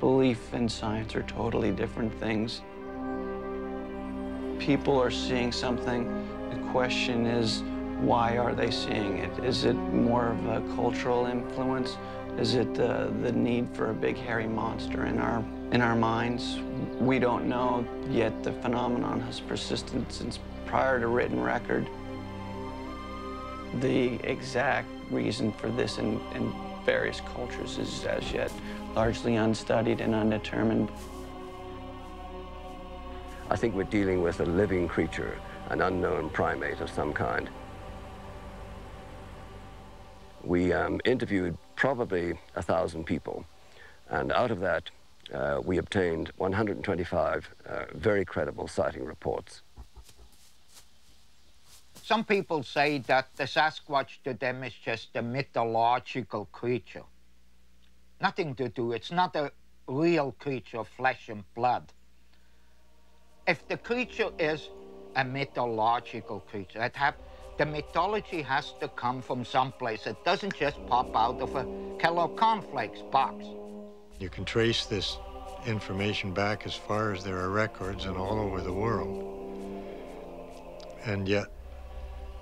Belief and science are totally different things. People are seeing something. The question is, why are they seeing it? Is it more of a cultural influence? Is it the need for a big hairy monster in our minds? We don't know, yet the phenomenon has persisted since prior to written record. The exact reason for this in various cultures is as yet largely unstudied and undetermined. I think we're dealing with a living creature, an unknown primate of some kind. We interviewed probably 1,000 people, and out of that, we obtained 125 very credible sighting reports. Some people say that the Sasquatch to them is just a mythological creature. Nothing to do, it's not a real creature of flesh and blood. If the creature is a mythological creature, the mythology has to come from someplace. It doesn't just pop out of a Kellogg cornflakes box. You can trace this information back as far as there are records and all over the world. And yet,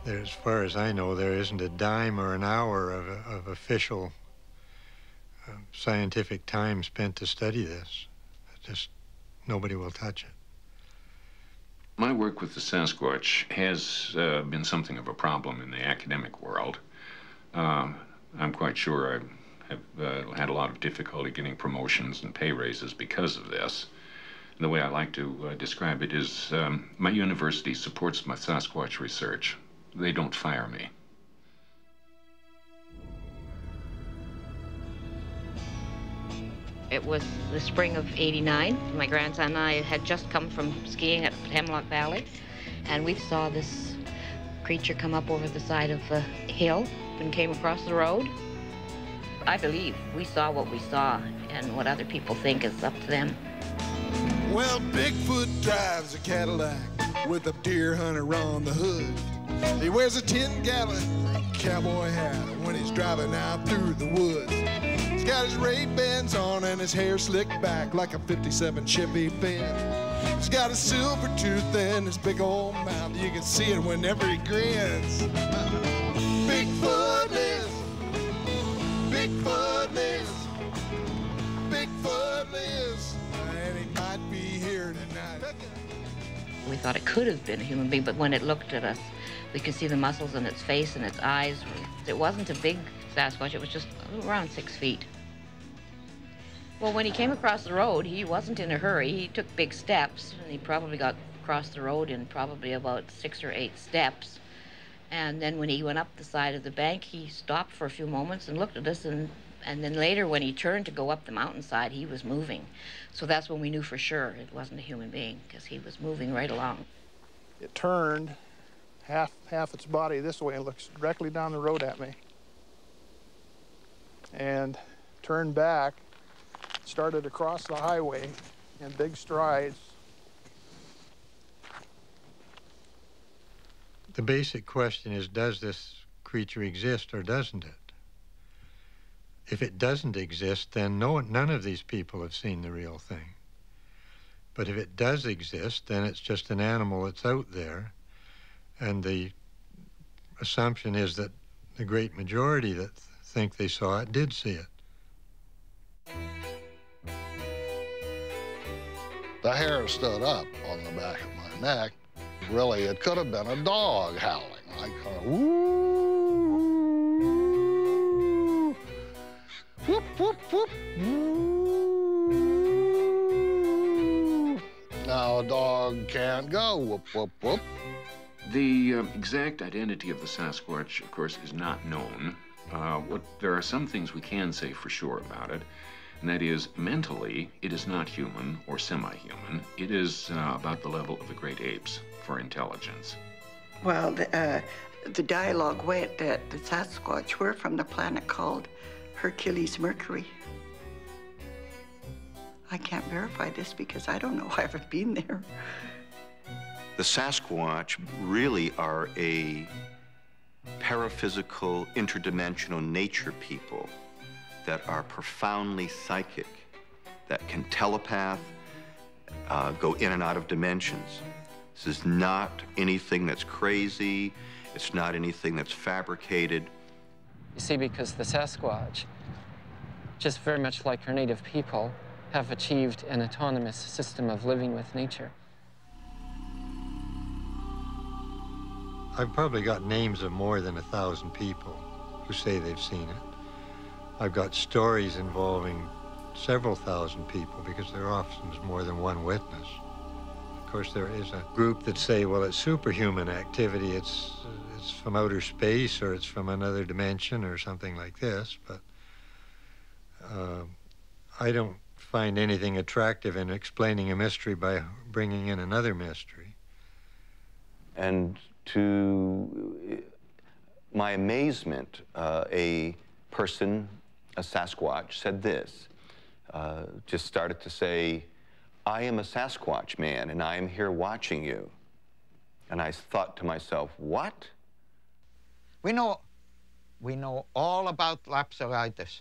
as far as I know, there isn't a dime or an hour of official scientific time spent to study this. Just nobody will touch it. My work with the Sasquatch has been something of a problem in the academic world. I'm quite sure I have had a lot of difficulty getting promotions and pay raises because of this. And the way I like to describe it is my university supports my Sasquatch research. They don't fire me. It was the spring of '89. My grandson and I had just come from skiing at Hemlock Valley, and we saw this creature come up over the side of the hill and came across the road. I believe we saw what we saw, and what other people think is up to them. Well, Bigfoot drives a Cadillac with a deer hunter on the hood. He wears a 10-gallon cowboy hat when he's driving out through the woods. He's got his Ray-Bans on and his hair slicked back like a 57 Chevy Benz. He's got a silver tooth in his big old mouth. You can see it whenever he grins. Bigfoot lives. Bigfoot lives. Bigfoot lives. And he might be here tonight. We thought it could have been a human being, but when it looked at us, we could see the muscles in its face and its eyes. It wasn't a big Sasquatch, it was just around 6 feet. Well, when he came across the road, he wasn't in a hurry. He took big steps, and he probably got across the road in probably about 6 or 8 steps. And then when he went up the side of the bank, he stopped for a few moments and looked at us, and then later when he turned to go up the mountainside, he was moving. So that's when we knew for sure it wasn't a human being, because he was moving right along. It turned half its body this way and looks directly down the road at me. And turned back, started across the highway in big strides. The basic question is, does this creature exist or doesn't it? If it doesn't exist, then none of these people have seen the real thing. But if it does exist, then it's just an animal that's out there. And the assumption is that the great majority that think they saw it did see it. The hair stood up on the back of my neck. Really, it could have been a dog howling. I kind of, woo, whoop, whoop, whoop, woo. Now a dog can't go whoop, whoop, whoop. The exact identity of the Sasquatch, of course, is not known. There are some things we can say for sure about it, and that is, mentally, it is not human or semi-human. It is about the level of the great apes for intelligence. Well, the dialogue went that the Sasquatch were from the planet called Hercules Mercury. I can't verify this because I don't know. I haven't been there. The Sasquatch really are a paraphysical, interdimensional nature people that are profoundly psychic that can telepath, go in and out of dimensions. This is not anything that's crazy. It's not anything that's fabricated. You see, because the Sasquatch, just very much like our native people, have achieved an autonomous system of living with nature. I've probably got names of more than 1,000 people who say they've seen it. I've got stories involving several thousand people because there often is more than one witness. Of course, there is a group that say, well, it's superhuman activity. It's from outer space or it's from another dimension or something like this, but I don't find anything attractive in explaining a mystery by bringing in another mystery. And to my amazement, a person, a Sasquatch, said this, just started to say, I am a Sasquatch man and I am here watching you. And I thought to myself, what? We know all about lapsaritis.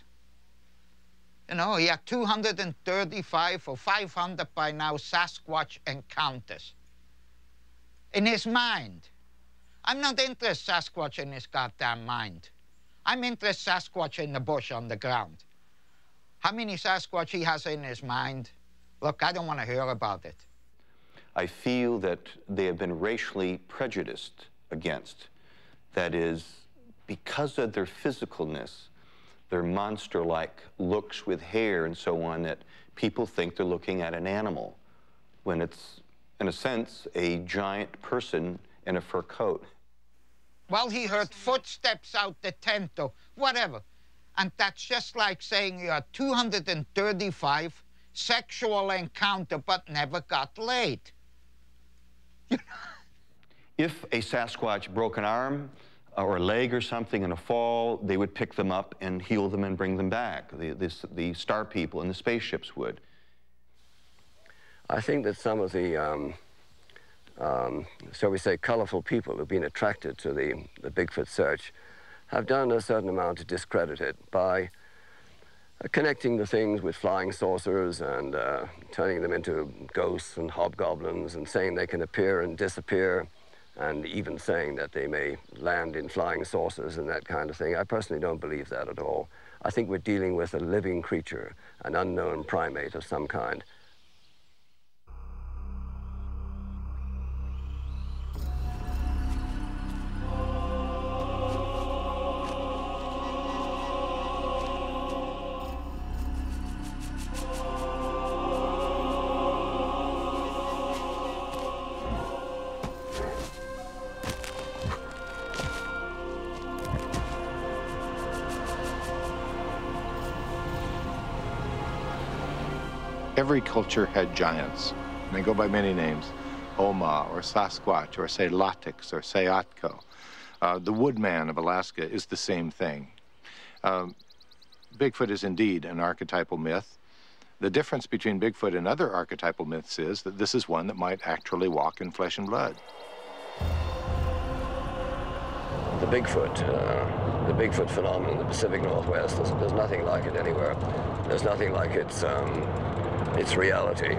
You know, he had 235 or 500 by now Sasquatch encounters. In his mind. I'm not interested in Sasquatch in his goddamn mind. I'm interested in Sasquatch in the bush on the ground. How many Sasquatch he has in his mind? Look, I don't want to hear about it. I feel that they have been racially prejudiced against. That is, because of their physicalness, their monster-like looks with hair and so on, that people think they're looking at an animal, when it's, in a sense, a giant person in a fur coat. Well, he heard footsteps out the tent or whatever. And that's just like saying you had 235 sexual encounter but never got laid. If a Sasquatch broke an arm or a leg or something in a fall, they would pick them up and heal them and bring them back. The star people and the spaceships would. I think that some of the, shall we say, colorful people who've been attracted to the Bigfoot search have done a certain amount to discredit it by connecting the things with flying saucers and turning them into ghosts and hobgoblins and saying they can appear and disappear, and even saying that they may land in flying saucers and that kind of thing. I personally don't believe that at all. I think we're dealing with a living creature, an unknown primate of some kind. Every culture had giants, and they go by many names. Oma, or Sasquatch, or say Latex, or Sayatko. The Woodman of Alaska is the same thing. Bigfoot is indeed an archetypal myth. The difference between Bigfoot and other archetypal myths is that this is one that might actually walk in flesh and blood. The Bigfoot phenomenon in the Pacific Northwest, there's nothing like it anywhere. There's nothing like its reality.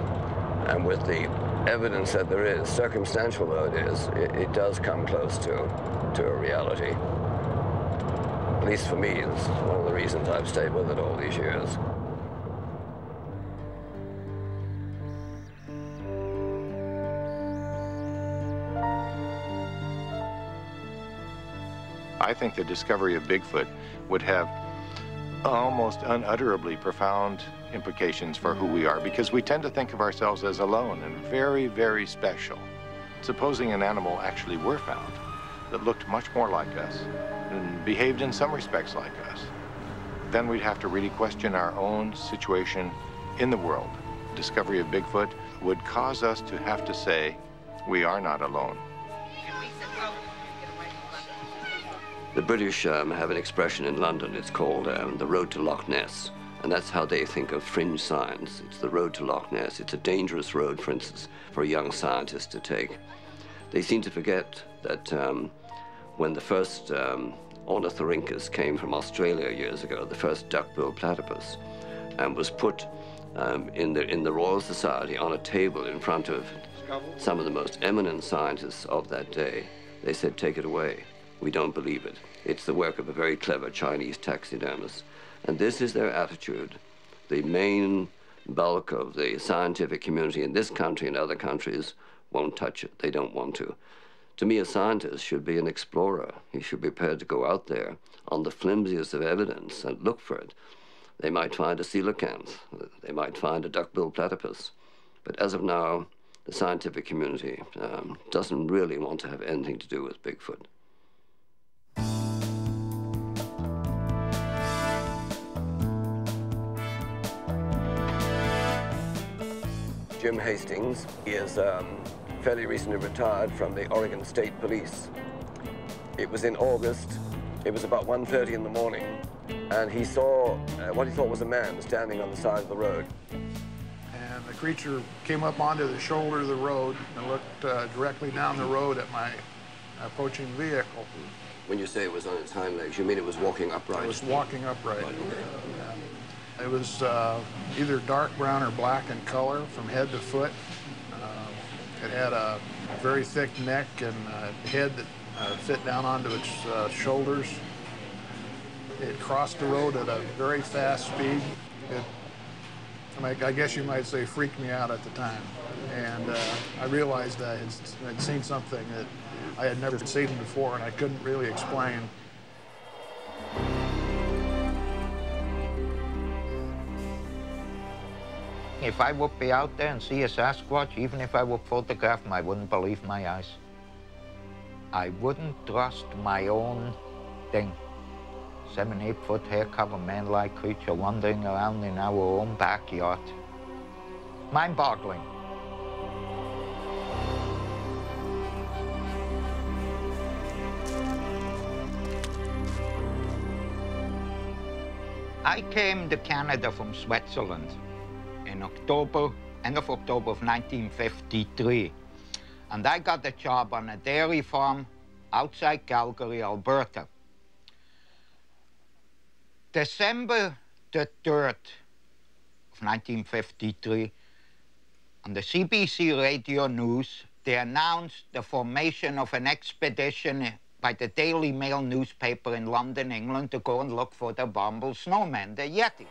And with the evidence that there is, circumstantial though it is, it does come close to a reality. At least for me, it's one of the reasons I've stayed with it all these years. I think the discovery of Bigfoot would have almost unutterably profound implications for who we are, because we tend to think of ourselves as alone and very, very special. Supposing an animal actually were found that looked much more like us and behaved in some respects like us, then we'd have to really question our own situation in the world. Discovery of Bigfoot would cause us to have to say, we are not alone. The British have an expression in London, it's called the road to Loch Ness. And that's how they think of fringe science. It's the road to Loch Ness. It's a dangerous road, for instance, for a young scientist to take. They seem to forget that when the first ornithorhynchus came from Australia years ago, the first duck-billed platypus, and was put in the Royal Society on a table in front of some of the most eminent scientists of that day. They said, take it away. We don't believe it. It's the work of a very clever Chinese taxidermist. And this is their attitude. The main bulk of the scientific community in this country and other countries won't touch it. They don't want to. To me, a scientist should be an explorer. He should be prepared to go out there on the flimsiest of evidence and look for it. They might find a coelacanth. They might find a duck-billed platypus. But as of now, the scientific community doesn't really want to have anything to do with Bigfoot. Jim Hastings is fairly recently retired from the Oregon State Police. It was in August. It was about 1:30 in the morning, and he saw what he thought was a man standing on the side of the road. And the creature came up onto the shoulder of the road and looked directly down the road at my approaching vehicle. When you say it was on its hind legs, you mean it was walking upright? It was walking upright. Right, okay. Yeah. It was either dark brown or black in color from head to foot. It had a very thick neck and a head that fit down onto its shoulders. It crossed the road at a very fast speed. I guess you might say freaked me out at the time. And I realized I had seen something that I had never seen before and I couldn't really explain. If I would be out there and see a Sasquatch, even if I would photograph him, I wouldn't believe my eyes. I wouldn't trust my own thing. 7, 8 foot hair-covered man-like creature wandering around in our own backyard. Mind-boggling. I came to Canada from Switzerland in end of October of 1953. And I got a job on a dairy farm outside Calgary, Alberta. December the 3rd of 1953, on the CBC radio news, they announced the formation of an expedition by the Daily Mail newspaper in London, England, to go and look for the abominable snowman, the Yeti.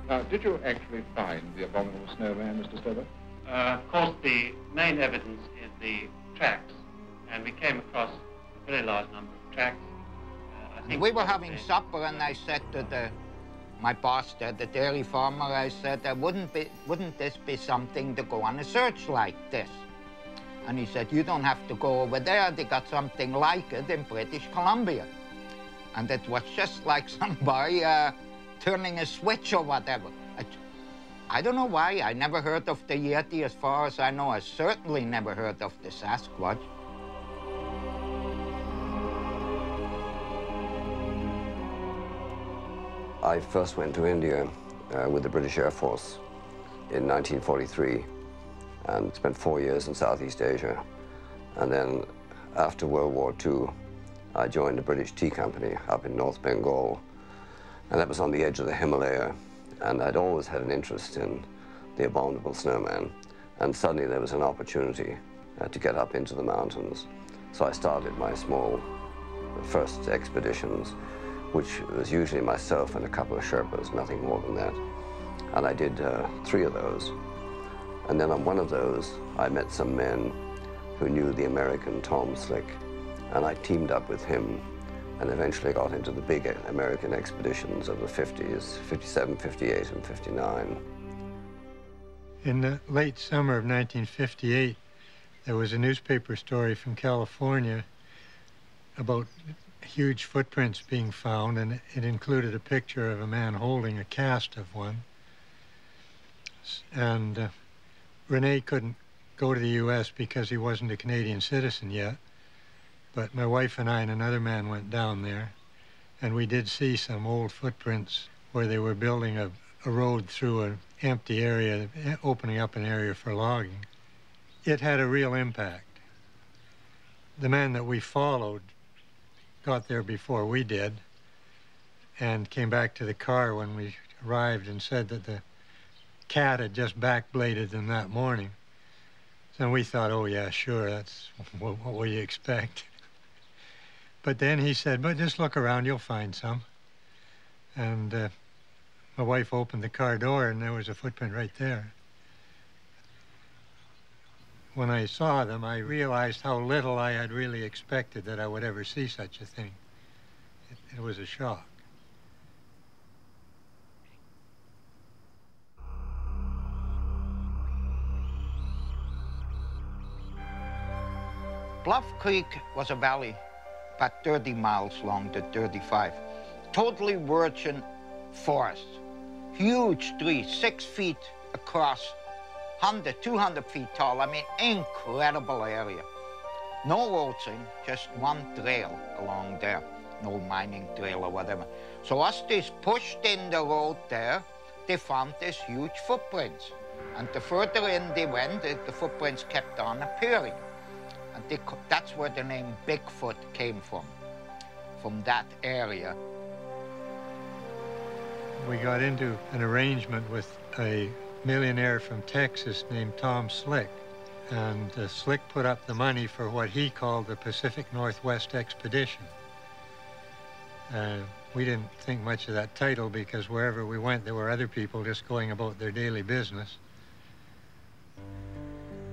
Now, did you actually find the abominable snowman, Mr. Stover? Of course, the main evidence is the tracks, and we came across a very large number of tracks. We were having supper, and I said to my boss there, the dairy farmer, I said, wouldn't this be something to go on a search like this? And he said, you don't have to go over there. They got something like it in British Columbia. And it was just like somebody turning a switch or whatever. I don't know why. I never heard of the Yeti. As far as I know, I certainly never heard of the Sasquatch. I first went to India with the British Air Force in 1943 and spent 4 years in Southeast Asia. And then after World War II, I joined the British Tea Company up in North Bengal. And that was on the edge of the Himalaya. And I'd always had an interest in the abominable snowman. And suddenly there was an opportunity to get up into the mountains. So I started my small first expeditions, which was usually myself and a couple of Sherpas, nothing more than that. And I did 3 of those. And then on one of those, I met some men who knew the American Tom Slick, and I teamed up with him and eventually got into the big American expeditions of the 50s, 57, 58, and 59. In the late summer of 1958, there was a newspaper story from California about huge footprints being found, and it included a picture of a man holding a cast of one. And Rene couldn't go to the U.S. because he wasn't a Canadian citizen yet, but my wife and I and another man went down there, and we did see some old footprints where they were building a road through an empty area, opening up an area for logging. It had a real impact. The man that we followed got there before we did and came back to the car when we arrived and said that the cat had just backbladed them that morning. So we thought, oh yeah, sure, that's what will you expect? But then he said, but just look around, you'll find some. And my wife opened the car door and there was a footprint right there. When I saw them, I realized how little I had really expected that I would ever see such a thing. It was a shock. Bluff Creek was a valley about 30 miles long to 35. Totally virgin forest. Huge trees, 6 feet across, 100, 200 feet tall. I mean, incredible area. No roads in, just one trail along there. No mining trail or whatever. So as they pushed in the road there, they found these huge footprints. And the further in they went, the footprints kept on appearing. And that's where the name Bigfoot came from that area. We got into an arrangement with a millionaire from Texas named Tom Slick. And Slick put up the money for what he called the Pacific Northwest Expedition. We didn't think much of that title because wherever we went, there were other people just going about their daily business.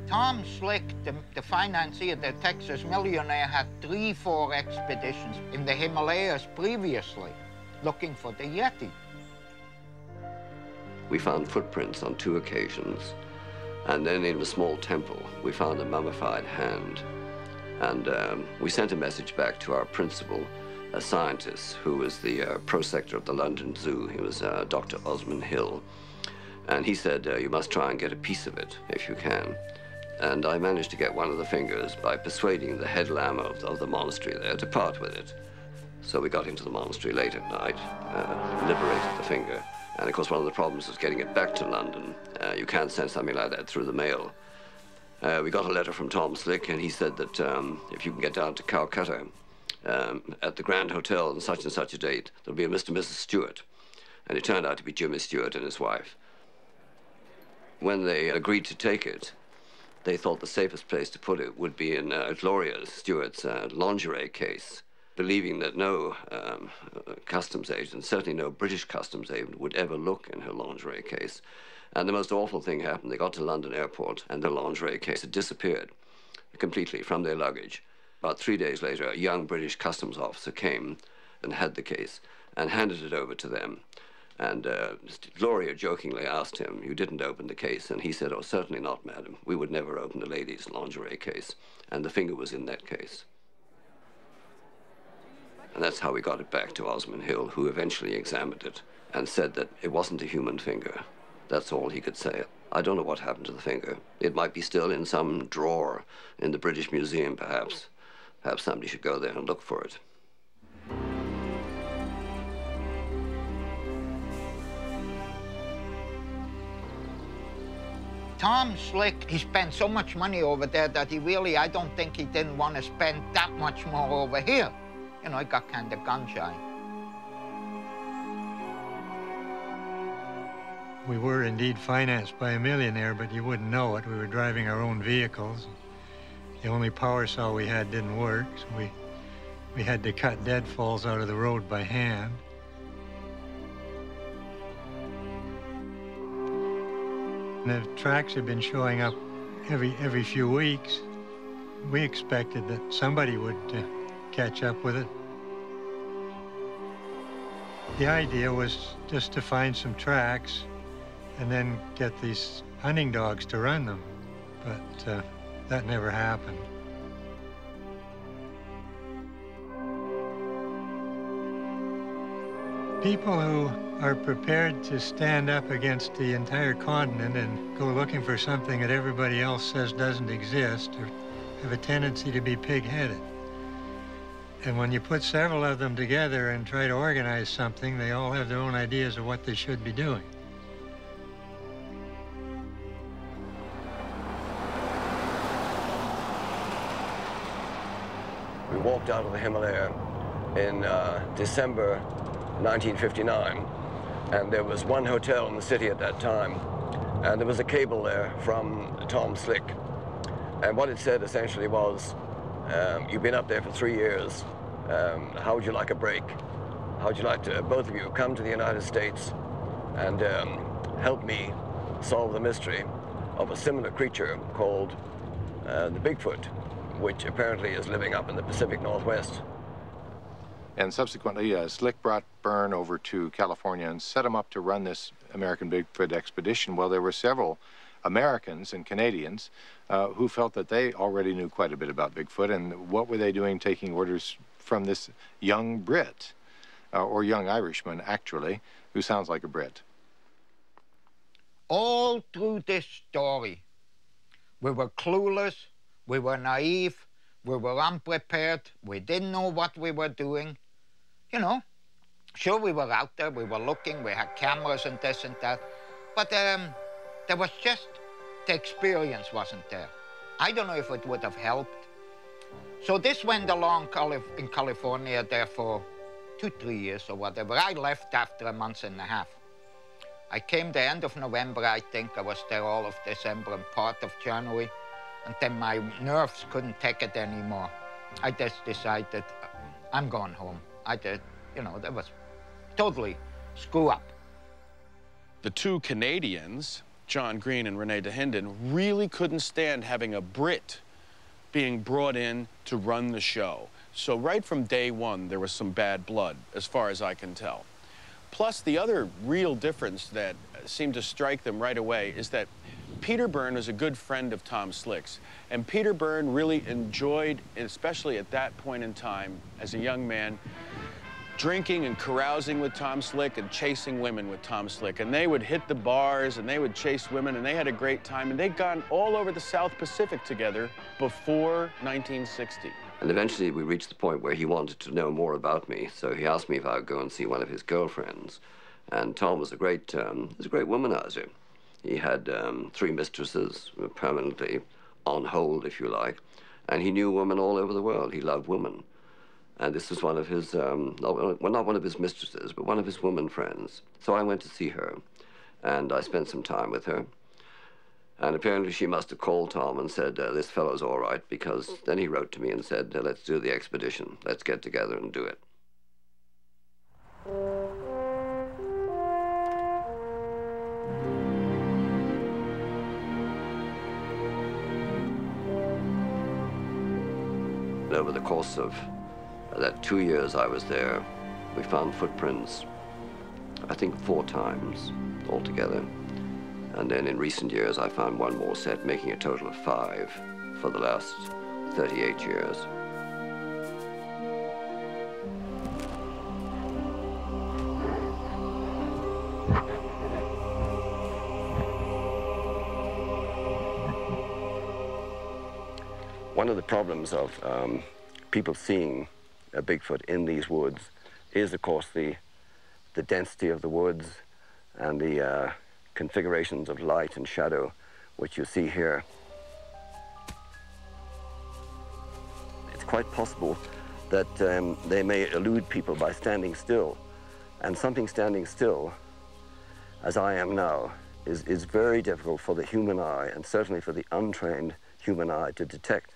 Tom Slick, the financier, the Texas millionaire, had 3, 4 expeditions in the Himalayas previously, looking for the Yeti. We found footprints on 2 occasions, and then in a small temple, we found a mummified hand. And we sent a message back to our principal, a scientist who was the prosector of the London Zoo. He was Dr. Osmond Hill. And he said, you must try and get a piece of it if you can. And I managed to get one of the fingers by persuading the head lama of the monastery there to part with it. So we got into the monastery late at night, liberated the finger. And of course, one of the problems was getting it back to London. You can't send something like that through the mail. We got a letter from Tom Slick, and he said that if you can get down to Calcutta, at the Grand Hotel on such and such a date, there'll be a Mr. and Mrs. Stewart. And it turned out to be Jimmy Stewart and his wife. When they agreed to take it, they thought the safest place to put it would be in Gloria Stewart's lingerie case, believing that no customs agent, certainly no British customs agent, would ever look in her lingerie case. And the most awful thing happened. They got to London airport and the lingerie case had disappeared completely from their luggage. About 3 days later, a young British customs officer came and had the case and handed it over to them. And Gloria jokingly asked him, you didn't open the case? And he said, oh, certainly not, madam. We would never open a lady's lingerie case. And the finger was in that case. And that's how we got it back to Osmond Hill, who eventually examined it and said that it wasn't a human finger. That's all he could say. I don't know what happened to the finger. It might be still in some drawer in the British Museum, perhaps. Perhaps somebody should go there and look for it. Tom Slick, he spent so much money over there that I don't think he didn't want to spend that much more over here. You know, he got kind of gun-shy. We were indeed financed by a millionaire, but you wouldn't know it. We were driving our own vehicles. The only power saw we had didn't work, so we had to cut deadfalls out of the road by hand. The tracks had been showing up every few weeks. We expected that somebody would catch up with it. The idea was just to find some tracks and then get these hunting dogs to run them, but that never happened. People who are prepared to stand up against the entire continent and go looking for something that everybody else says doesn't exist or have a tendency to be pig-headed. And when you put several of them together and try to organize something, they all have their own ideas of what they should be doing. We walked out of the Himalaya in December 1959, And there was one hotel in the city at that time, and there was a cable there from Tom Slick. And what it said essentially was, you've been up there for 3 years. How would you like a break? How would you like to, both of you, come to the United States and help me solve the mystery of a similar creature called the Bigfoot, which apparently is living up in the Pacific Northwest. And subsequently, Slick brought Byrne over to California and set him up to run this American Bigfoot expedition. Well, there were several Americans and Canadians who felt that they already knew quite a bit about Bigfoot, and what were they doing taking orders from this young Brit, or young Irishman, actually, who sounds like a Brit? All through this story, we were clueless, we were naive, we were unprepared, we didn't know what we were doing. You know, sure, we were out there, we were looking, we had cameras and this and that, but there was just, the experience wasn't there. I don't know if it would have helped. So this went along in California there for 2-3 years or whatever. I left after a month and a half. I came the end of November, I think. I was there all of December and part of January. And then my nerves couldn't take it anymore. I just decided, I'm going home. I did, you know, that was totally screw up. The two Canadians, John Green and Rene Dahinden, really couldn't stand having a Brit being brought in to run the show. So right from day one, there was some bad blood, as far as I can tell. Plus, the other real difference that seemed to strike them right away is that Peter Byrne was a good friend of Tom Slick's, and Peter Byrne really enjoyed, especially at that point in time, as a young man, drinking and carousing with Tom Slick and chasing women with Tom Slick. And they would hit the bars and they would chase women and they had a great time, and they'd gone all over the South Pacific together before 1960. And eventually we reached the point where he wanted to know more about me, so he asked me if I would go and see one of his girlfriends. And Tom was a great womanizer. He had 3 mistresses permanently on hold, if you like, and he knew women all over the world. He loved women. And this was one of his, well, not one of his mistresses, but one of his woman friends. So I went to see her, and I spent some time with her. And apparently she must have called Tom and said, this fellow's all right, because then he wrote to me and said, let's do the expedition. Let's get together and do it. Over the course of that 2 years I was there, we found footprints, I think 4 times altogether. And then in recent years, I found one more set, making a total of 5 for the last 38 years. One of the problems of people seeing a Bigfoot in these woods is, of course, the density of the woods and the configurations of light and shadow, which you see here. It's quite possible that they may elude people by standing still. And something standing still, as I am now, is very difficult for the human eye, and certainly for the untrained human eye, to detect.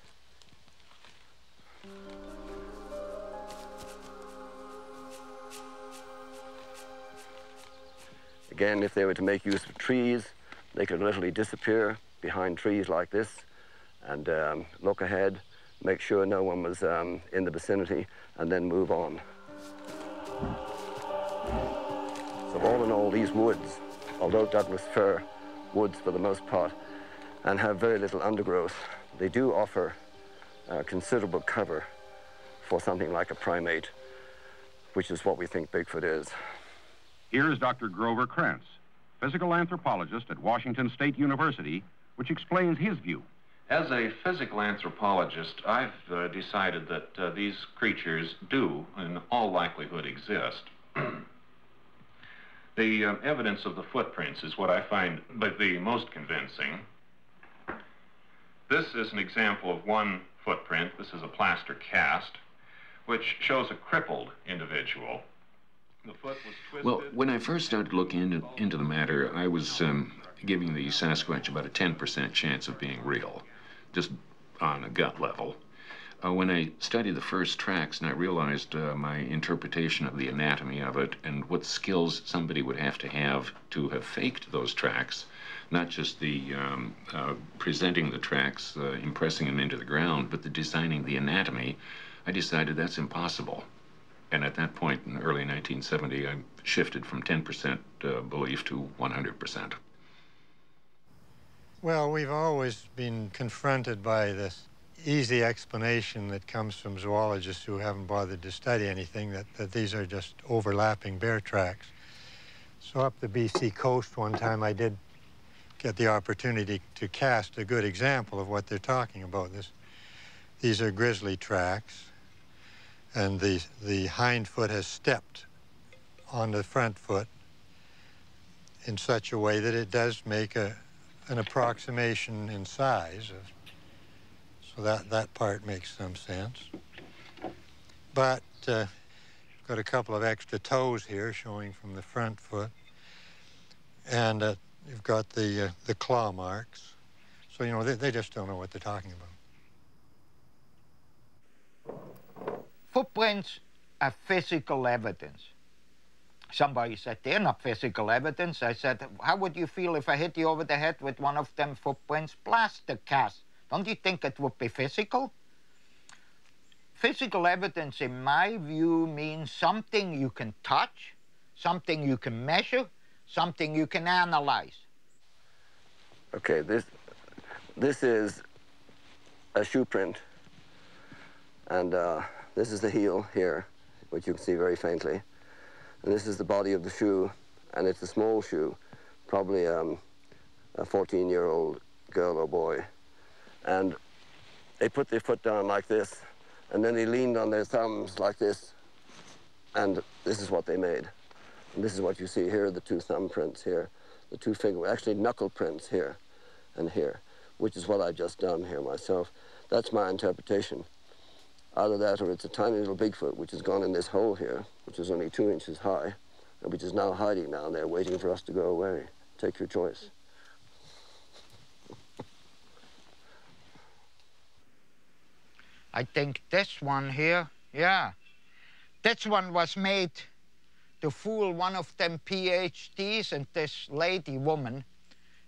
Again, if they were to make use of trees, they could literally disappear behind trees like this and look ahead, make sure no one was in the vicinity, and then move on. So all in all, these woods, although Douglas fir woods for the most part, and have very little undergrowth, they do offer considerable cover for something like a primate, which is what we think Bigfoot is. Here is Dr. Grover Krantz, physical anthropologist at Washington State University, which explains his view. As a physical anthropologist, I've decided that these creatures do, in all likelihood, exist. The evidence of the footprints is what I find the most convincing. This is an example of one footprint. This is a plaster cast, which shows a crippled individual. The foot was twisted? Well, when I first started looking into the matter, I was giving the Sasquatch about a 10% chance of being real, just on a gut level. When I studied the first tracks and I realized my interpretation of the anatomy of it and what skills somebody would have to have faked those tracks, not just the presenting the tracks, impressing them into the ground, but the designing the anatomy, I decided that's impossible. And at that point in early 1970, I shifted from 10% belief to 100%. Well, we've always been confronted by this easy explanation that comes from zoologists who haven't bothered to study anything, that these are just overlapping bear tracks. So up the BC coast one time, I did get the opportunity to cast a good example of what they're talking about. These are grizzly tracks, and the hind foot has stepped on the front foot in such a way that it does make an approximation in size. So that part makes some sense. But got a couple of extra toes here showing from the front foot. And you've got the claw marks. So, you know, they just don't know what they're talking about. Footprints are physical evidence. Somebody said, they're not physical evidence. I said, how would you feel if I hit you over the head with one of them footprints? Plaster cast. Don't you think it would be physical? Physical evidence, in my view, means something you can touch, something you can measure, something you can analyze. Okay, this is a shoe print, and this is the heel here, which you can see very faintly. And this is the body of the shoe, and it's a small shoe, probably a 14-year-old girl or boy. And they put their foot down like this, and then they leaned on their thumbs like this, and this is what they made. And this is what you see here, the two thumb prints here, the two finger, actually knuckle prints here and here, which is what I've just done here myself. That's my interpretation. Either that or it's a tiny little Bigfoot, which has gone in this hole here, which is only 2 inches high, and which is now hiding down there, waiting for us to go away. Take your choice. I think this one here, yeah. This one was made to fool one of them PhDs, and this lady woman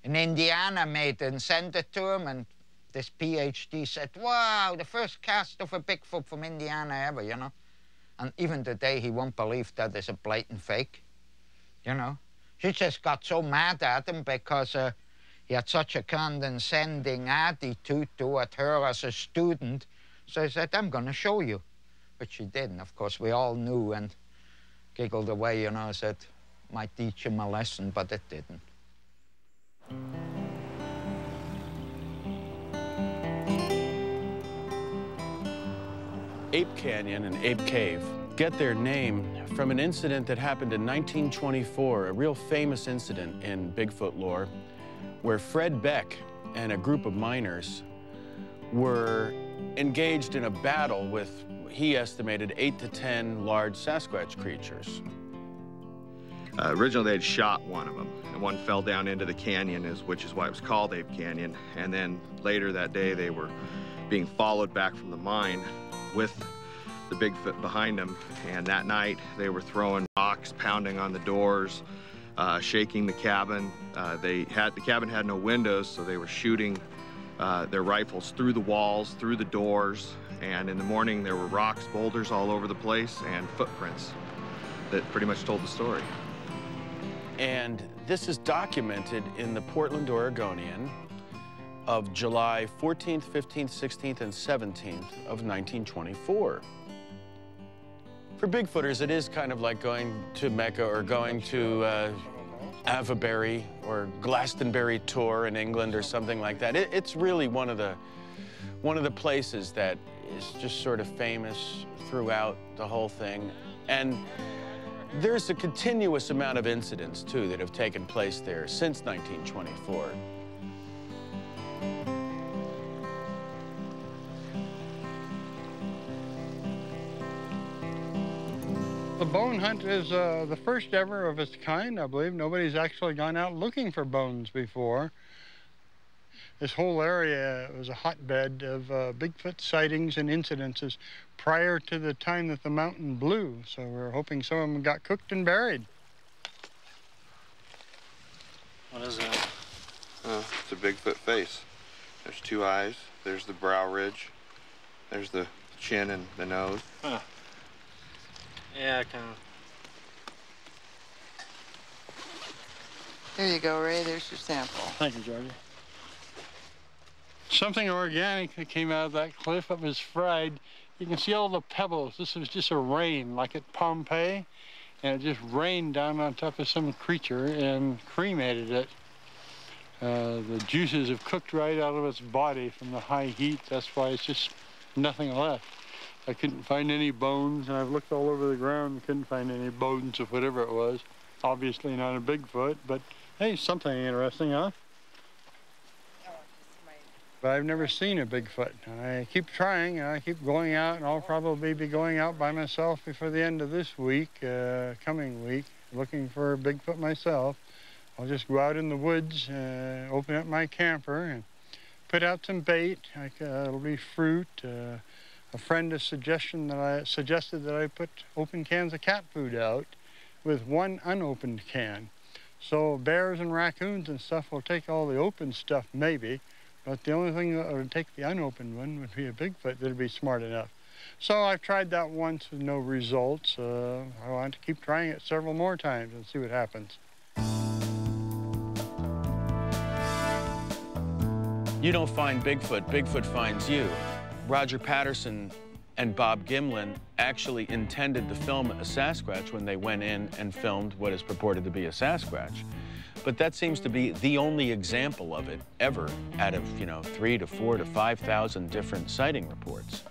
in Indiana made it and sent it to him, and this PhD said, wow, the first cast of a Bigfoot from Indiana ever, you know. And even today, he won't believe that is a blatant fake, you know. She just got so mad at him because he had such a condescending attitude toward her as a student. So I said, I'm going to show you. But she didn't. Of course, we all knew and giggled away, you know, said, might teach him a lesson, but it didn't. Ape Canyon and Ape Cave get their name from an incident that happened in 1924, a real famous incident in Bigfoot lore, where Fred Beck and a group of miners were engaged in a battle with, he estimated, 8 to 10 large Sasquatch creatures. Originally, they had shot one of them, and one fell down into the canyon, which is why it was called Ape Canyon. And then later that day, they were being followed back from the mine with the Bigfoot behind them. And that night, they were throwing rocks, pounding on the doors, shaking the cabin. The cabin had no windows, so they were shooting their rifles through the walls, through the doors. And in the morning, there were rocks, boulders all over the place, and footprints that pretty much told the story. And this is documented in the Portland Oregonian of July 14th, 15th, 16th, and 17th of 1924. For Bigfooters, it is kind of like going to Mecca or going to Avebury or Glastonbury tour in England or something like that. It's really one of the places that is just sort of famous throughout the whole thing. And there's a continuous amount of incidents, too, that have taken place there since 1924. the bone hunt is the first ever of its kind, I believe. Nobody's actually gone out looking for bones before. This whole area was a hotbed of Bigfoot sightings and incidences prior to the time that the mountain blew. So we're hoping some of them got cooked and buried. What is that? It's a Bigfoot face. There's two eyes. There's the brow ridge. There's the chin and the nose. Huh. Yeah, kind of. There you go, Ray. There's your sample. Thank you, Georgie. Something organic that came out of that cliff. It was fried. You can see all the pebbles. This was just a rain, like at Pompeii, and it just rained down on top of some creature and cremated it. The juices have cooked right out of its body from the high heat. That's why it's just nothing left. I couldn't find any bones, and I've looked all over the ground and couldn't find any bones of whatever it was. Obviously not a Bigfoot, but hey, something interesting, huh? But I've never seen a Bigfoot. I keep trying, and I keep going out, and I'll probably be going out by myself before the end of this week, coming week, looking for a Bigfoot myself. I'll just go out in the woods, open up my camper, and put out some bait. It'll be fruit. A friend has suggested that I put open cans of cat food out with one unopened can. So bears and raccoons and stuff will take all the open stuff, maybe, but the only thing that would take the unopened one would be a Bigfoot that'd be smart enough. So I've tried that once with no results. I want to keep trying it several more times and see what happens. You don't find Bigfoot, Bigfoot finds you. Roger Patterson and Bob Gimlin actually intended to film a Sasquatch when they went in and filmed what is purported to be a Sasquatch. But that seems to be the only example of it ever out of, 3,000 to 4,000 to 5,000 different sighting reports.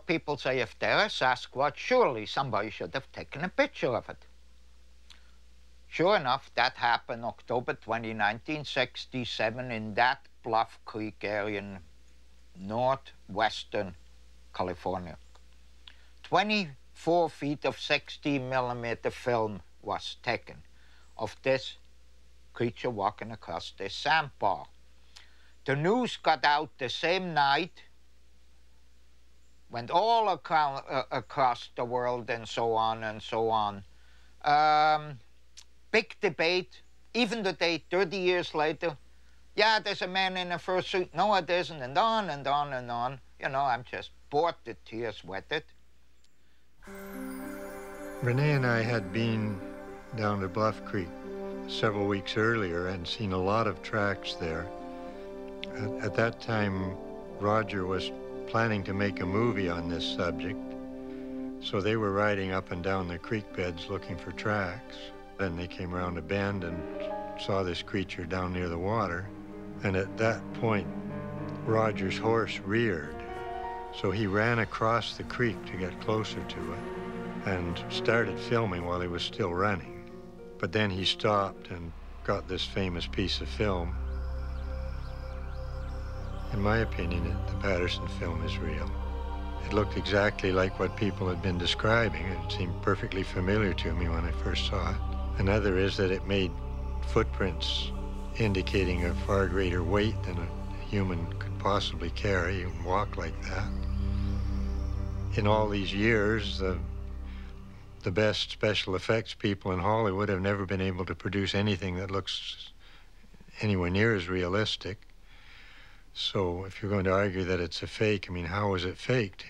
People say if there's a Sasquatch, surely somebody should have taken a picture of it. Sure enough, that happened October 20, 1967 in that Bluff Creek area in northwestern California. 24 feet of 60mm film was taken of this creature walking across this sandbar. The news got out the same night, went all across the world and so on and so on. Big debate, even today, 30 years later. Yeah, there's a man in a fursuit. No, it isn't, and on and on and on. I'm just bored to tears with it. Rene and I had been down to Bluff Creek several weeks earlier and seen a lot of tracks there. At that time, Roger was planning to make a movie on this subject, so they were riding up and down the creek beds looking for tracks. Then they came around a bend and saw this creature down near the water. And at that point, Roger's horse reared. So he ran across the creek to get closer to it and started filming while he was still running. But then he stopped and got this famous piece of film. In my opinion, the Patterson film is real. It looked exactly like what people had been describing. It seemed perfectly familiar to me when I first saw it. Another is that it made footprints indicating a far greater weight than a human could possibly carry and walk like that. In all these years, the best special effects people in Hollywood have never been able to produce anything that looks anywhere near as realistic. So if you're going to argue that it's a fake, how was it faked?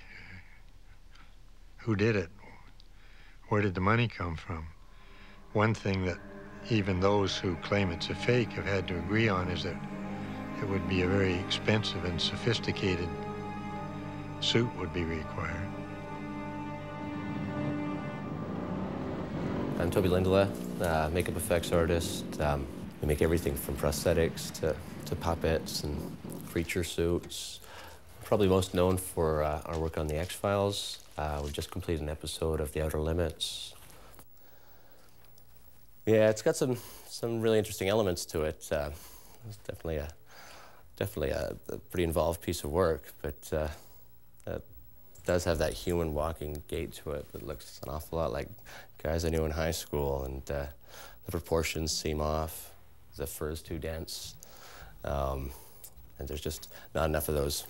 Who did it? Where did the money come from? One thing that even those who claim it's a fake have had to agree on is that it would be a very expensive and sophisticated suit would be required. I'm Toby Lindala, makeup effects artist. We make everything from prosthetics to puppets and creature suits. Probably most known for our work on the X-Files. We just completed an episode of The Outer Limits. Yeah, it's got some really interesting elements to it. It's definitely a pretty involved piece of work, but does have that human walking gait to it that looks an awful lot like guys I knew in high school, and the proportions seem off. The fur is too dense, and there's just not enough of those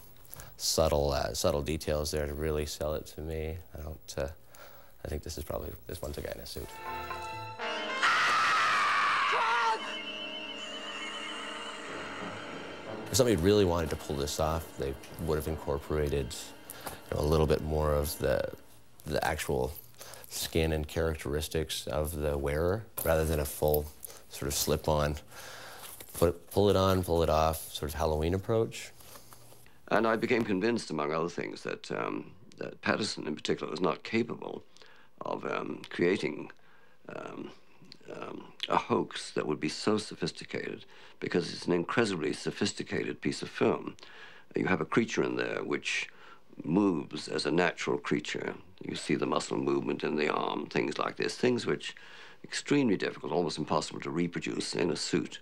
subtle details there to really sell it to me. I think this one's a guy in a suit. If somebody really wanted to pull this off, they would have incorporated a little bit more of the actual skin and characteristics of the wearer, rather than a full sort of slip-on, pull it on, pull it off, sort of Halloween approach. And I became convinced, among other things, that, that Patterson in particular was not capable of creating a hoax that would be so sophisticated, because it's an incredibly sophisticated piece of film. You have a creature in there which moves as a natural creature. You see the muscle movement in the arm, things like this, things which are extremely difficult, almost impossible to reproduce in a suit,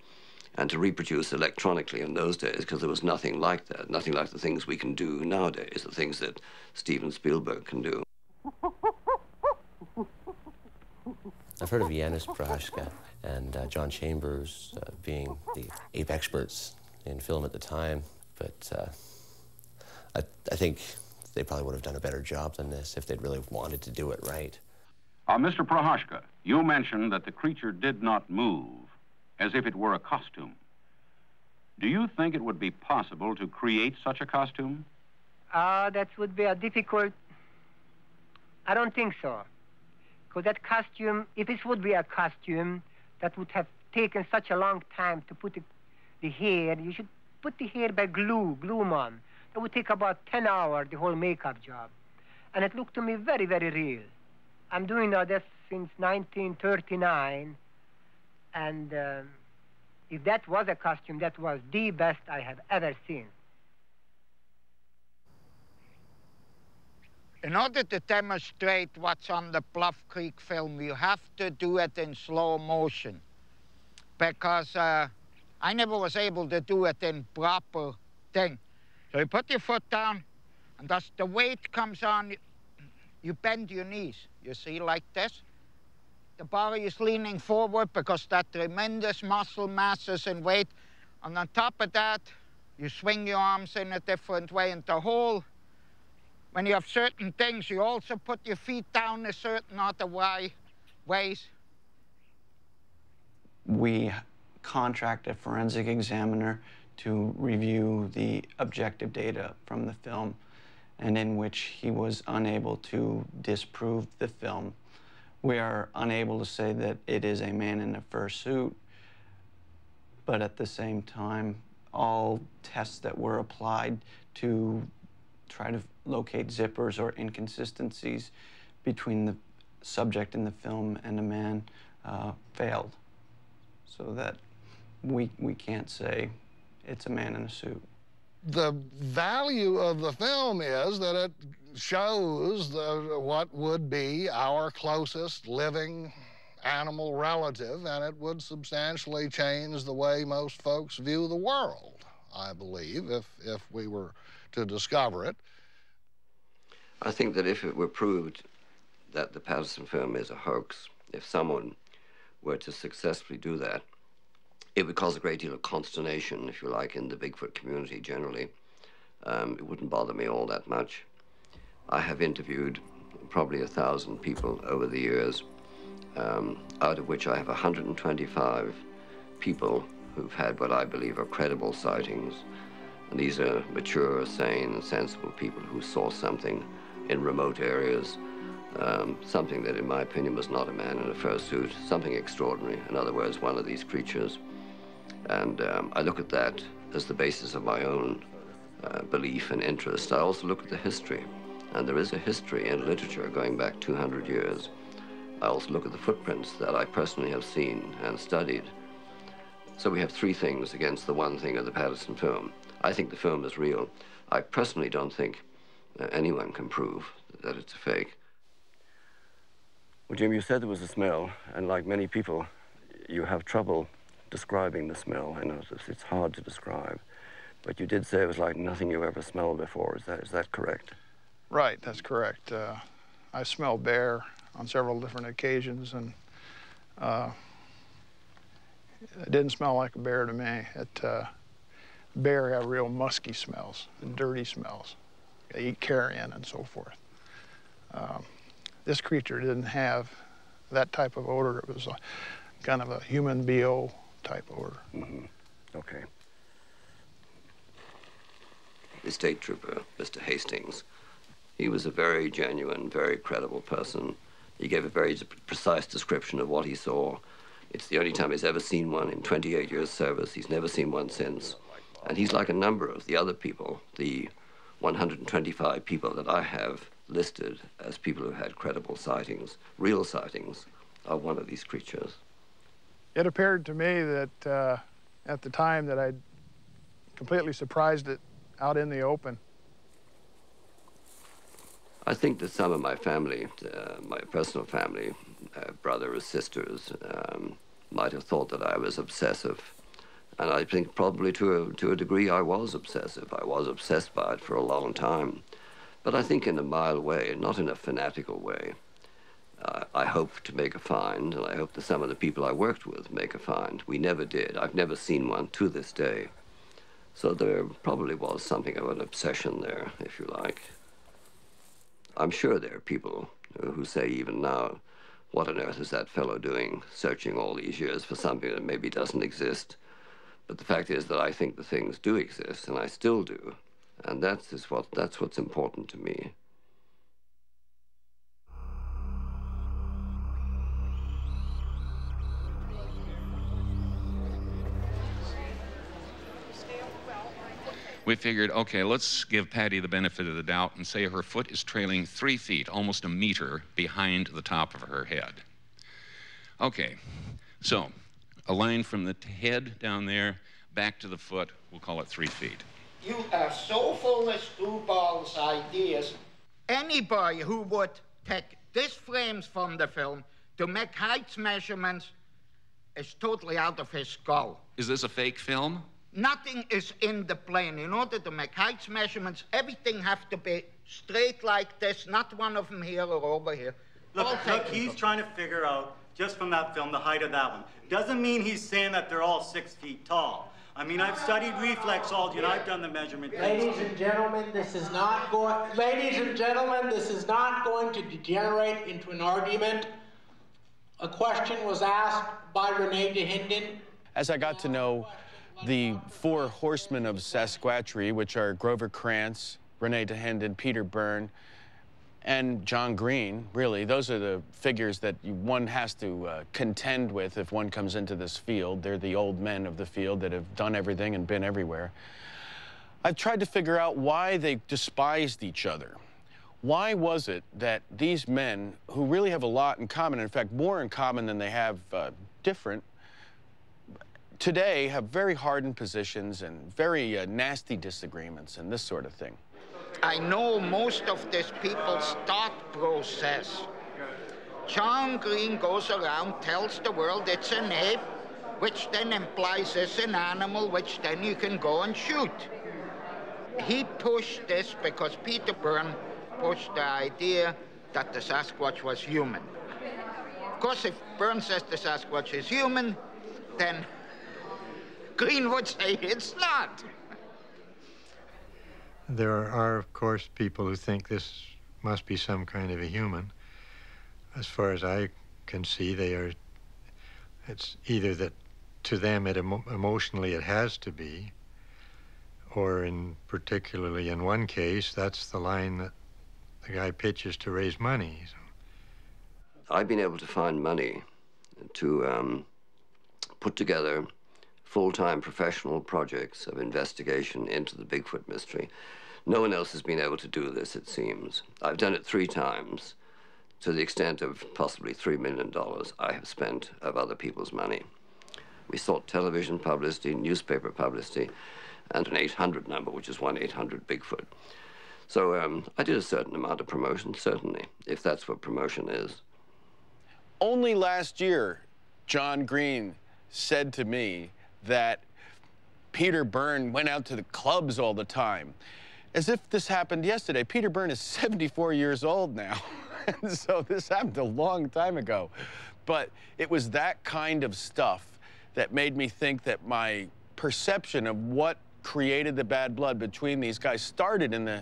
and to reproduce electronically in those days, because there was nothing like that, nothing like the things we can do nowadays, the things that Steven Spielberg can do. I've heard of Janusz Prohaska and John Chambers being the ape experts in film at the time, but I think they probably would have done a better job than this if they'd really wanted to do it right. Mr. Prohaska, you mentioned that the creature did not move, as if it were a costume. Do you think it would be possible to create such a costume? That would be a difficult... I don't think so. Because that costume, if it would be a costume, that would have taken such a long time to put the hair. You should put the hair by glue on. That would take about 10 hours, the whole makeup job. And it looked to me very, very real. I'm doing this since 1939, and if that was a costume, that was the best I have ever seen. In order to demonstrate what's on the Bluff Creek film, you have to do it in slow motion, because I never was able to do it in proper thing. So you put your foot down, and as the weight comes on, you bend your knees, you see, like this. The body is leaning forward because that tremendous muscle masses and weight. And on top of that, you swing your arms in a different way. And the whole, when you have certain things, you also put your feet down a certain other ways. We contract a forensic examiner to review the objective data from the film, and in which he was unable to disprove the film. We are unable to say that it is a man in a fur suit, but at the same time, all tests that were applied to try to locate zippers or inconsistencies between the subject in the film and a man failed, so that we can't say it's a man in a suit. The value of the film is that it shows what would be our closest living animal relative, and it would substantially change the way most folks view the world, I believe, if we were to discover it. I think that if it were proved that the Patterson film is a hoax, if someone were to successfully do that, it would cause a great deal of consternation, if you like, in the Bigfoot community generally. It wouldn't bother me all that much. I have interviewed probably 1,000 people over the years, out of which I have 125 people who've had what I believe are credible sightings. And these are mature, sane, and sensible people who saw something in remote areas, something that, in my opinion, was not a man in a fursuit, something extraordinary, in other words, one of these creatures. And I look at that as the basis of my own belief and interest. I also look at the history, and there is a history in literature going back 200 years. I also look at the footprints that I personally have seen and studied. So we have three things against the one thing of the Patterson film. I think the film is real. I personally don't think anyone can prove that it's a fake. Well, Jim, you said there was a smell, and like many people, you have trouble describing the smell. I know it's hard to describe, but you did say it was like nothing you ever smelled before. Is that correct? Right, that's correct. I smelled bear on several different occasions, and it didn't smell like a bear to me. Bear have real musky smells and dirty smells. They eat carrion and so forth. This creature didn't have that type of odor. It was kind of a human BO type odor. Mm-hmm. Okay. The state trooper, Mr. Hastings, he was a very genuine, very credible person. He gave a very precise description of what he saw. It's the only time he's ever seen one in 28 years' service. He's never seen one since. And he's like a number of the other people, the 125 people that I have listed as people who had credible sightings, real sightings, of one of these creatures. It appeared to me that at the time that I'd completely surprised it out in the open. I think that some of my family, my personal family, brothers, sisters, might have thought that I was obsessive. And I think probably to a degree I was obsessive. I was obsessed by it for a long time. But I think in a mild way, not in a fanatical way. I hope to make a find, and I hope that some of the people I worked with make a find. We never did. I've never seen one to this day. So there probably was something of an obsession there, if you like. I'm sure there are people who say even now, what on earth is that fellow doing, searching all these years for something that maybe doesn't exist? But the fact is that I think the things do exist, and I still do. And that's what's important to me. We figured, okay, let's give Patty the benefit of the doubt and say her foot is trailing 3 feet, almost a meter, behind the top of her head. Okay, so a line from the head down there back to the foot, we'll call it 3 feet. You are so full of screwballs ideas. Anybody who would take these frames from the film to make height measurements is totally out of his skull. Is this a fake film? Nothing is in the plane. In order to make height measurements, everything has to be straight like this, not one of them here or over here. Look, he's trying to figure out, just from that film, the height of that one. Doesn't mean he's saying that they're all 6 feet tall. I mean, I've studied reflexology and I've done the measurement. Ladies and gentlemen, this is not going to degenerate into an argument. A question was asked by Rene Dahinden. As I got to know the 4 horsemen of Sasquatchery, which are Grover Krantz, Rene Dahinden, Peter Byrne, and John Green, really, those are the figures that one has to contend with if one comes into this field. They're the old men of the field that have done everything and been everywhere. I've tried to figure out why they despised each other. Why was it that these men, who really have a lot in common, in fact, more in common than they have different, today have very hardened positions and very nasty disagreements and this sort of thing? I know most of these people's thought process. John Green goes around, tells the world it's an ape, which then implies it's an animal, which then you can go and shoot. He pushed this because Peter Byrne pushed the idea that the Sasquatch was human. Of course, if Byrne says the Sasquatch is human, then Green would say it's not. There are, of course, people who think this must be some kind of a human. As far as I can see, it's either that to them emotionally it has to be, or particularly in one case, that's the line that the guy pitches to raise money. So. I've been able to find money to put together full-time professional projects of investigation into the Bigfoot mystery. No one else has been able to do this, it seems. I've done it 3 times, to the extent of possibly $3 million I have spent of other people's money. We sought television publicity, newspaper publicity, and an 800 number, which is 1-800-BIGFOOT. So I did a certain amount of promotion, certainly, if that's what promotion is. Only last year, John Green said to me that Peter Byrne went out to the clubs all the time. as if this happened yesterday. Peter Byrne is 74 years old now, and so this happened a long time ago. But it was that kind of stuff that made me think that my perception of what created the bad blood between these guys started in the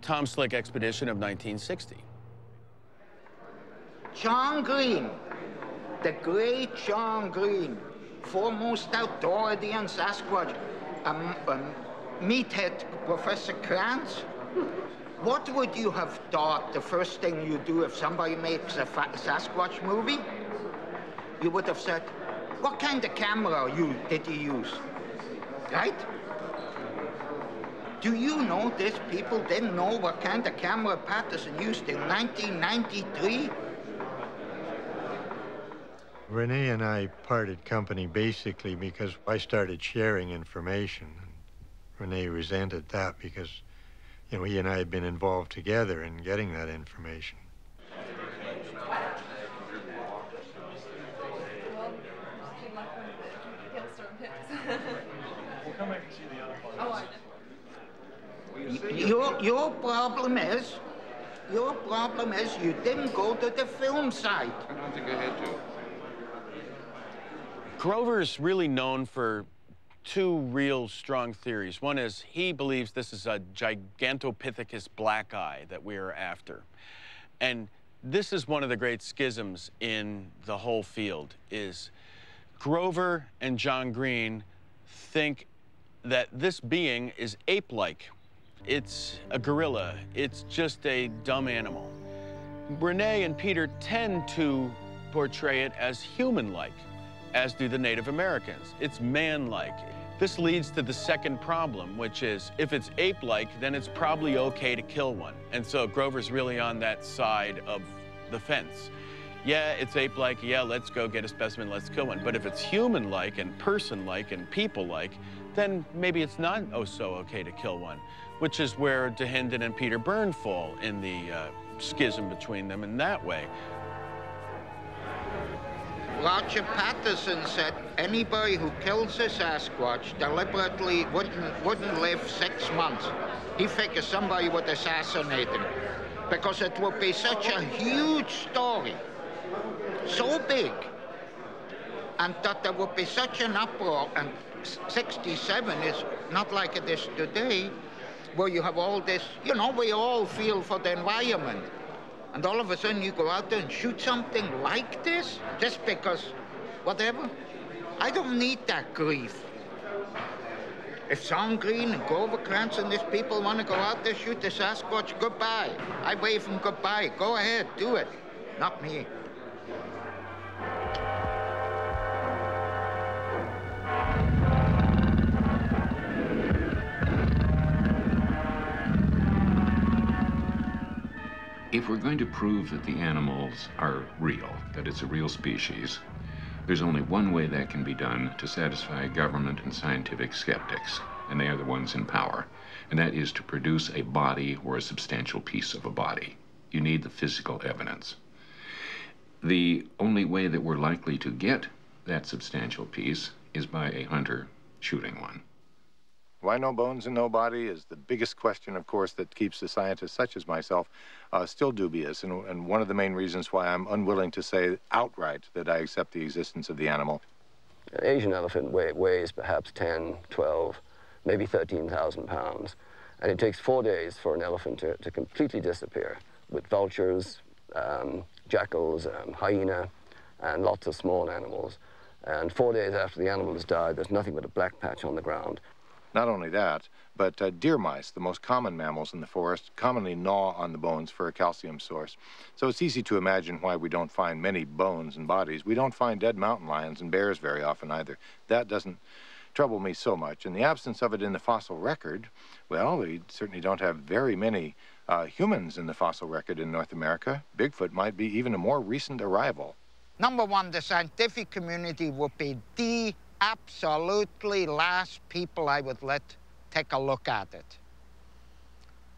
Tom Slick expedition of 1960. John Green, the great John Green, foremost outdoorian Sasquatch, meathead Professor Krantz. What would you have thought the first thing you do if somebody makes a Sasquatch movie? You would have said, what kind of camera did he use? Right? Do you know these people didn't know what kind of camera Patterson used in 1993? Rene and I parted company basically because I started sharing information. Rene resented that because, you know, he and I had been involved together in getting that information. Your problem is you didn't go to the film site. I don't think I had to. Grover's really known for two real strong theories. One is he believes this is a Gigantopithecus black eye that we are after. And this is one of the great schisms in the whole field, is Grover and John Green think that this being is ape-like. It's a gorilla. It's just a dumb animal. Rene and Peter tend to portray it as human-like, as do the Native Americans. It's man-like. This leads to the second problem, which is if it's ape-like, then it's probably okay to kill one. And so Grover's really on that side of the fence. Yeah, it's ape-like, yeah, let's go get a specimen, let's kill one. But if it's human-like and person-like and people-like, then maybe it's not so okay to kill one, which is where Dahinden and Peter Byrne fall in the schism between them in that way. Roger Patterson said anybody who kills a Sasquatch deliberately wouldn't live 6 months. He figures somebody would assassinate him because it would be such a huge story, so big, and that there would be such an uproar. And 67 is not like it is today, where you have all this, you know, we all feel for the environment. And all of a sudden you go out there and shoot something like this, just because, whatever. I don't need that grief. If John Green and Grover Krantz and these people want to go out there, shoot the Sasquatch, goodbye. I wave them goodbye. Go ahead, do it. Not me. If we're going to prove that the animals are real, that it's a real species, there's only one way that can be done to satisfy government and scientific skeptics, and they are the ones in power, and that is to produce a body or a substantial piece of a body. You need the physical evidence. The only way that we're likely to get that substantial piece is by a hunter shooting one. Why no bones and no body is the biggest question, of course, that keeps the scientists such as myself still dubious, and one of the main reasons why I'm unwilling to say outright that I accept the existence of the animal. An Asian elephant weighs perhaps 10, 12, maybe 13,000 pounds, and it takes 4 days for an elephant to completely disappear, with vultures, jackals, hyena, and lots of small animals. And 4 days after the animal has died, there's nothing but a black patch on the ground. Not only that, but deer mice, the most common mammals in the forest, commonly gnaw on the bones for a calcium source. So it's easy to imagine why we don't find many bones and bodies. We don't find dead mountain lions and bears very often either. That doesn't trouble me so much. In the absence of it in the fossil record, well, we certainly don't have very many humans in the fossil record in North America. Bigfoot might be even a more recent arrival. Number one, the scientific community would be the absolutely last people I would let take a look at it.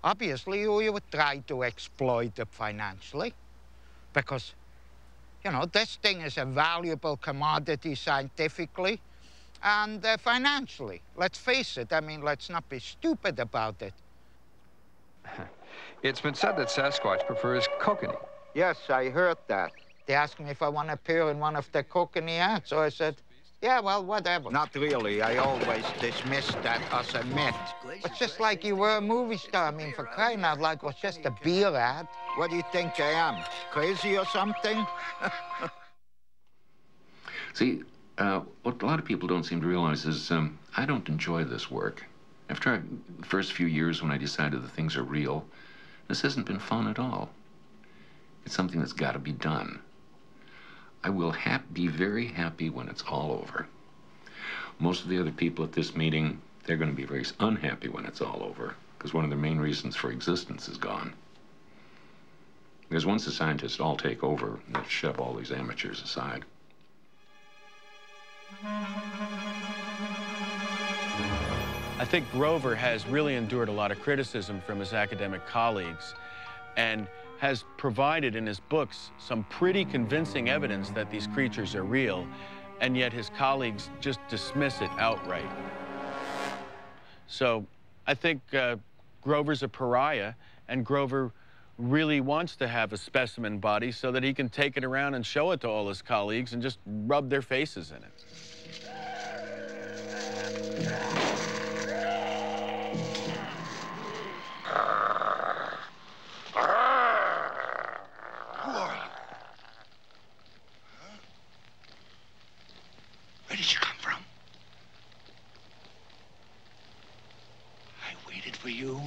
Obviously, you would try to exploit it financially because, you know, this thing is a valuable commodity scientifically and financially. Let's face it, I mean, let's not be stupid about it. It's been said that Sasquatch prefers kokanee. Yes, I heard that. They asked me if I want to appear in one of the kokanee ads, so I said, yeah, well, whatever. Not really. I always dismissed that as a myth. It's just like you were a movie star. I mean, for crying out loud, it was just a beer ad. What do you think I am? Crazy or something? See, what a lot of people don't seem to realize is I don't enjoy this work. After the first few years when I decided that things are real, this hasn't been fun at all. It's something that's got to be done. I will be very happy when it's all over. Most of the other people at this meeting, they're going to be very unhappy when it's all over, because one of their main reasons for existence is gone. Because once the scientists all take over, they'll shove all these amateurs aside. I think Grover has really endured a lot of criticism from his academic colleagues and has provided in his books some pretty convincing evidence that these creatures are real, and yet his colleagues just dismiss it outright. So I think Grover's a pariah, and Grover really wants to have a specimen body so that he can take it around and show it to all his colleagues and just rub their faces in it. Where did you come from? I waited for you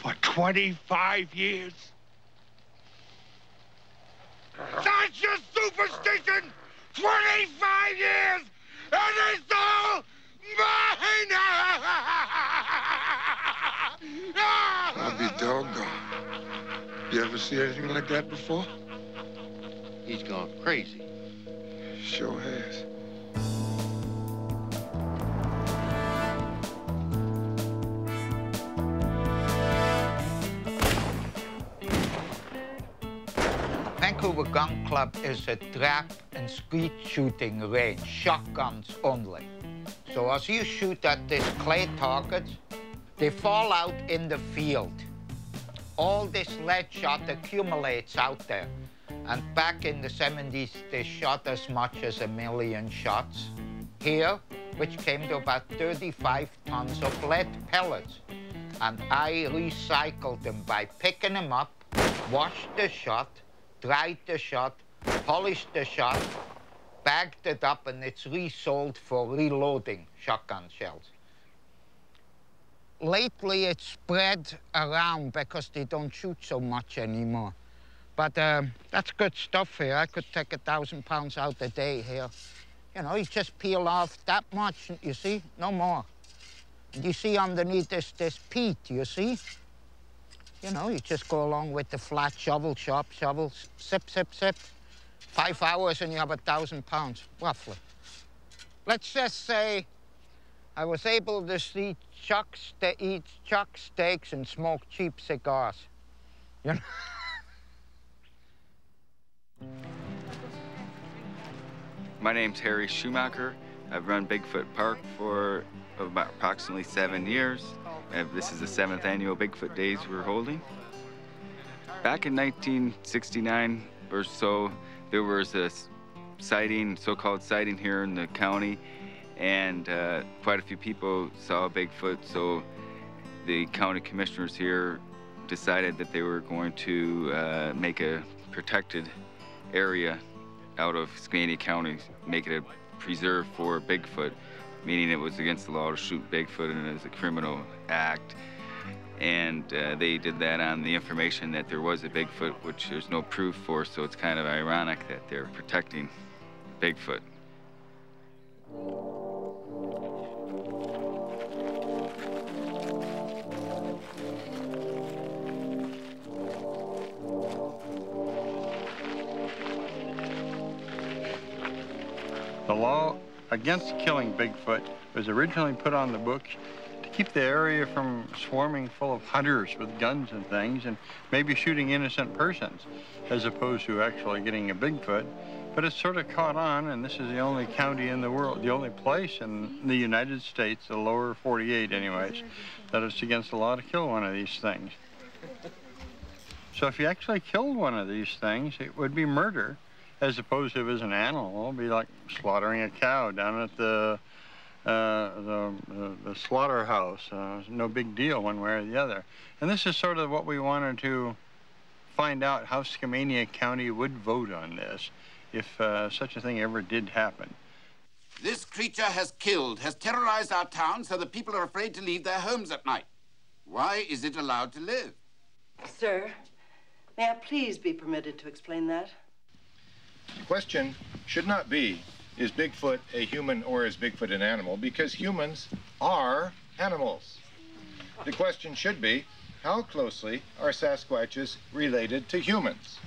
for 25 years. That's your superstition! 25 years! And it's all mine! I'll be doggone. You ever see anything like that before? He's gone crazy. Sure has. Vancouver Gun Club is a trap and skeet shooting range, shotguns only. So as you shoot at these clay targets, they fall out in the field. All this lead shot accumulates out there. And back in the 70s, they shot as much as 1 million shots here, which came to about 35 tons of lead pellets. And I recycled them by picking them up, washed the shot, dried the shot, polished the shot, bagged it up, and it's resold for reloading shotgun shells. Lately, it's spread around because they don't shoot so much anymore. But that's good stuff here. I could take 1,000 pounds out a day here. You know, you just peel off that much, you see, no more. And you see underneath this peat, you see? You know, you just go along with the flat shovel, sharp shovel, sip, sip, sip. 5 hours and you have 1,000 pounds, roughly. Let's just say I was able to eat chuck steaks and smoke cheap cigars. You know? My name's Henri Schumacher. I've run Bigfoot Park for about approximately 7 years. This is the 7th annual Bigfoot Days we're holding. Back in 1969 or so, there was a sighting, so-called sighting here in the county, and quite a few people saw Bigfoot, so the county commissioners here decided that they were going to make a protected area out of Skandia County, make it a preserve for Bigfoot, meaning it was against the law to shoot Bigfoot and it was a criminal act. And they did that on the information that there was a Bigfoot, which there's no proof for, so it's kind of ironic that they're protecting Bigfoot. The law against killing Bigfoot was originally put on the books to keep the area from swarming full of hunters with guns and things and maybe shooting innocent persons, as opposed to actually getting a Bigfoot But it's sort of caught on, and this is the only county in the world, the only place in the United States, the lower 48 anyways, that it's against the law to kill one of these things. So if you actually killed one of these things, it would be murder, as opposed to if it was an animal. It would be like slaughtering a cow down at the slaughterhouse. No big deal one way or the other. And this is sort of what we wanted to find out, how Skamania County would vote on this if such a thing ever did happen. This creature has killed, has terrorized our town so that people are afraid to leave their homes at night. Why is it allowed to live? Sir, may I please be permitted to explain that? The question should not be, is Bigfoot a human or is Bigfoot an animal? Because humans are animals. The question should be, how closely are Sasquatches related to humans?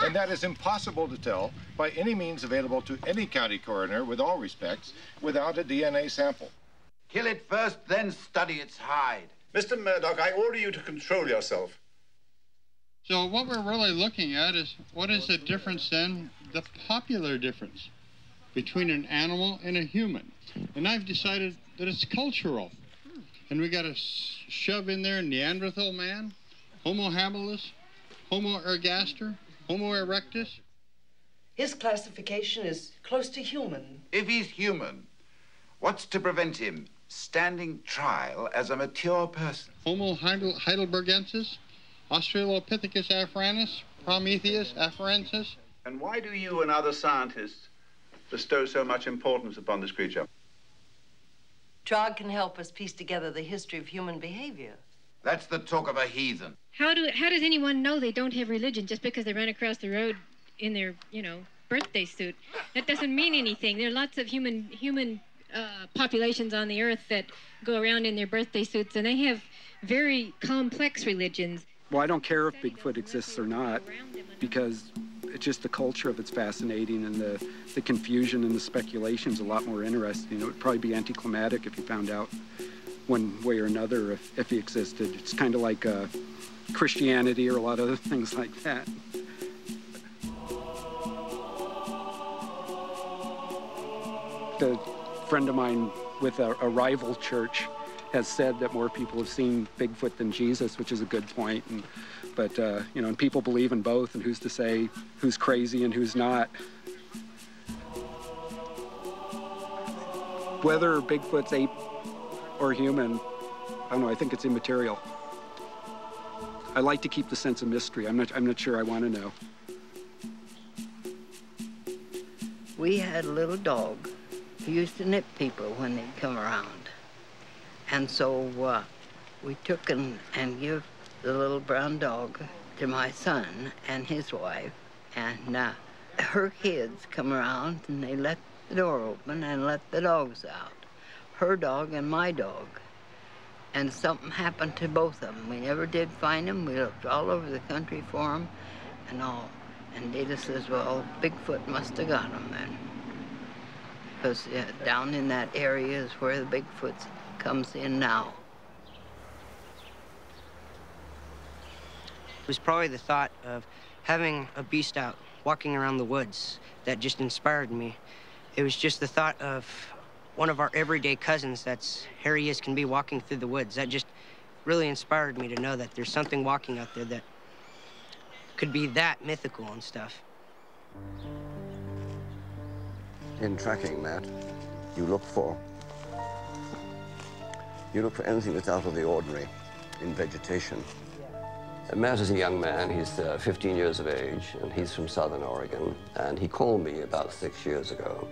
And that is impossible to tell by any means available to any county coroner, with all respects, without a DNA sample. Kill it first, then study its hide. Mr. Murdoch, I order you to control yourself. So what we're really looking at is, what is the difference then, the popular difference between an animal and a human? And I've decided that it's cultural. And we got to shove in there Neanderthal man, Homo habilis, Homo ergaster, Homo erectus. His classification is close to human. If he's human, what's to prevent him standing trial as a mature person? Homo heidelbergensis, Australopithecus afranus, Prometheus afarensis. And why do you and other scientists bestow so much importance upon this creature? Trog can help us piece together the history of human behavior. That's the talk of a heathen. How does anyone know they don't have religion just because they ran across the road in their, birthday suit? That doesn't mean anything. There are lots of human populations on the earth that go around in their birthday suits, and they have very complex religions. Well, I don't care if Bigfoot exists or not, because it's just the culture of it's fascinating, and the confusion and the speculation is a lot more interesting. It would probably be anticlimactic if you found out one way or another if he existed. It's kind of like Christianity or a lot of other things like that. A friend of mine with a rival church has said that more people have seen Bigfoot than Jesus, which is a good point. But and people believe in both, and who's to say who's crazy and who's not? Whether Bigfoot's ape or human, I don't know, I think it's immaterial. I like to keep the sense of mystery. I'm not sure I want to know. We had a little dog who used to nip people when they'd come around. And so we took and gave the little brown dog to my son and his wife. And her kids come around and they let the door open and let the dogs out. Her dog and my dog. And something happened to both of them. We never did find them. We looked all over the country for them and all. And Data says, well, Bigfoot must have got them then. Because down in that area is where the Bigfoot comes in now. It was probably the thought of having a beast out walking around the woods that just inspired me. It was just the thought of one of our everyday cousins that's hairy as can be walking through the woods. That just really inspired me to know that there's something walking out there that could be that mythical and stuff. In tracking, Matt, you look for anything that's out of the ordinary in vegetation. Matt is a young man. He's 15 years of age, and he's from Southern Oregon. And he called me about 6 years ago,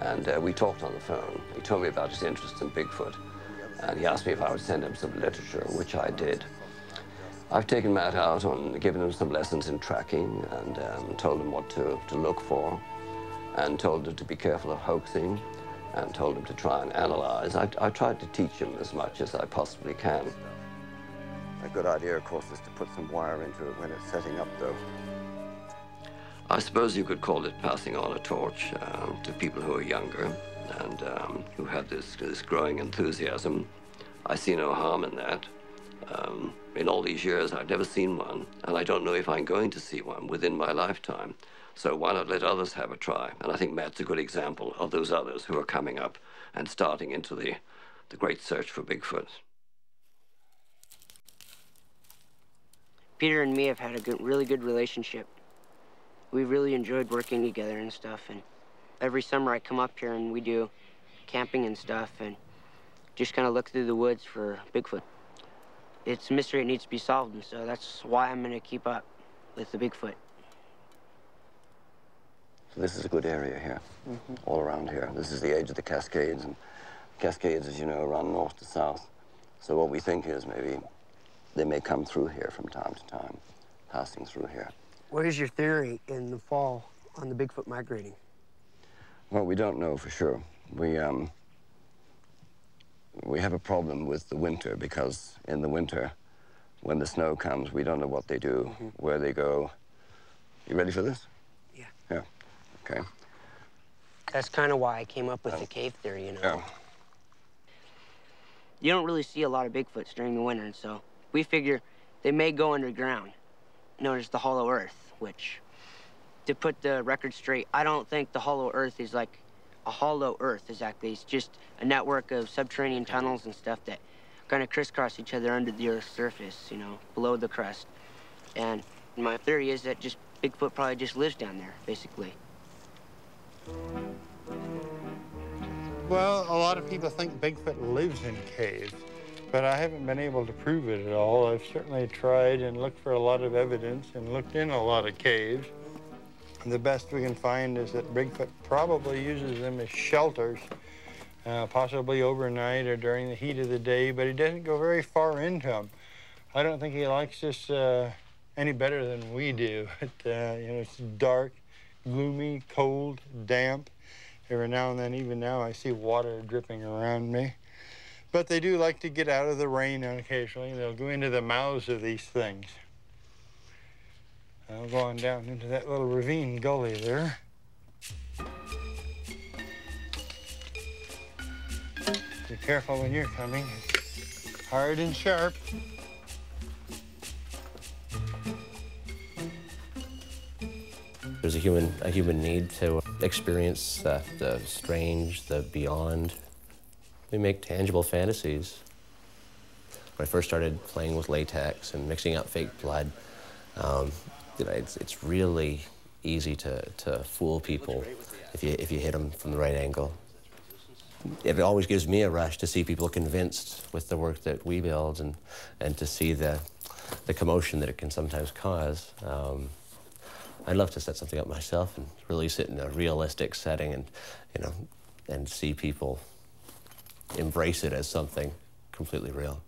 and we talked on the phone. He told me about his interest in Bigfoot, and he asked me if I would send him some literature, which I did. I've taken Matt out and given him some lessons in tracking, and told him what to look for, and told him to be careful of hoaxing, and told him to try and analyze. I tried to teach him as much as I possibly can. A good idea, of course, is to put some wire into it when it's setting up, though. I suppose you could call it passing on a torch to people who are younger and who have this growing enthusiasm. I see no harm in that. In all these years, I've never seen one, and I don't know if I'm going to see one within my lifetime. So why not let others have a try? And I think Matt's a good example of those others who are coming up and starting into the great search for Bigfoot. Peter and me have had a really good relationship. We've really enjoyed working together and stuff, and every summer I come up here and we do camping and stuff and just kind of look through the woods for Bigfoot. It's a mystery that needs to be solved, and so that's why I'm going to keep up with the Bigfoot. So this is a good area here, all around here. This is the edge of the Cascades, and Cascades, as you know, run north to south. So what we think is maybe they may come through here from time to time, passing through here. What is your theory in the fall on the Bigfoot migrating? Well, we don't know for sure. We have a problem with the winter because in the winter, when the snow comes, we don't know what they do, where they go. You ready for this? Yeah. Yeah. Okay. That's kind of why I came up with the cave theory, you know. Yeah. You don't really see a lot of Bigfoots during the winter, and so we figure they may go underground, known as the Hollow Earth, which, to put the record straight, I don't think the Hollow Earth is like a hollow Earth exactly. It's just a network of subterranean tunnels and stuff that kind of crisscross each other under the Earth's surface, you know, below the crust. And my theory is that just Bigfoot probably just lives down there, basically. Well, a lot of people think Bigfoot lives in caves, but I haven't been able to prove it at all. I've certainly tried and looked for a lot of evidence and looked in a lot of caves. The best we can find is that Bigfoot probably uses them as shelters, possibly overnight or during the heat of the day, but he doesn't go very far into them. I don't think he likes this any better than we do. You know, it's dark, gloomy, cold, damp. Every now and then, even now, I see water dripping around me. But they do like to get out of the rain occasionally. They'll go into the mouths of these things. I'll go on down into that little ravine gully there. Be careful when you're coming. It's hard and sharp. There's a human need to experience the strange, the beyond. We make tangible fantasies. When I first started playing with latex and mixing up fake blood, you know, it's really easy to fool people if you hit them from the right angle. It always gives me a rush to see people convinced with the work that we build and to see the commotion that it can sometimes cause. I'd love to set something up myself and release it in a realistic setting and, you know, and see people embrace it as something completely real.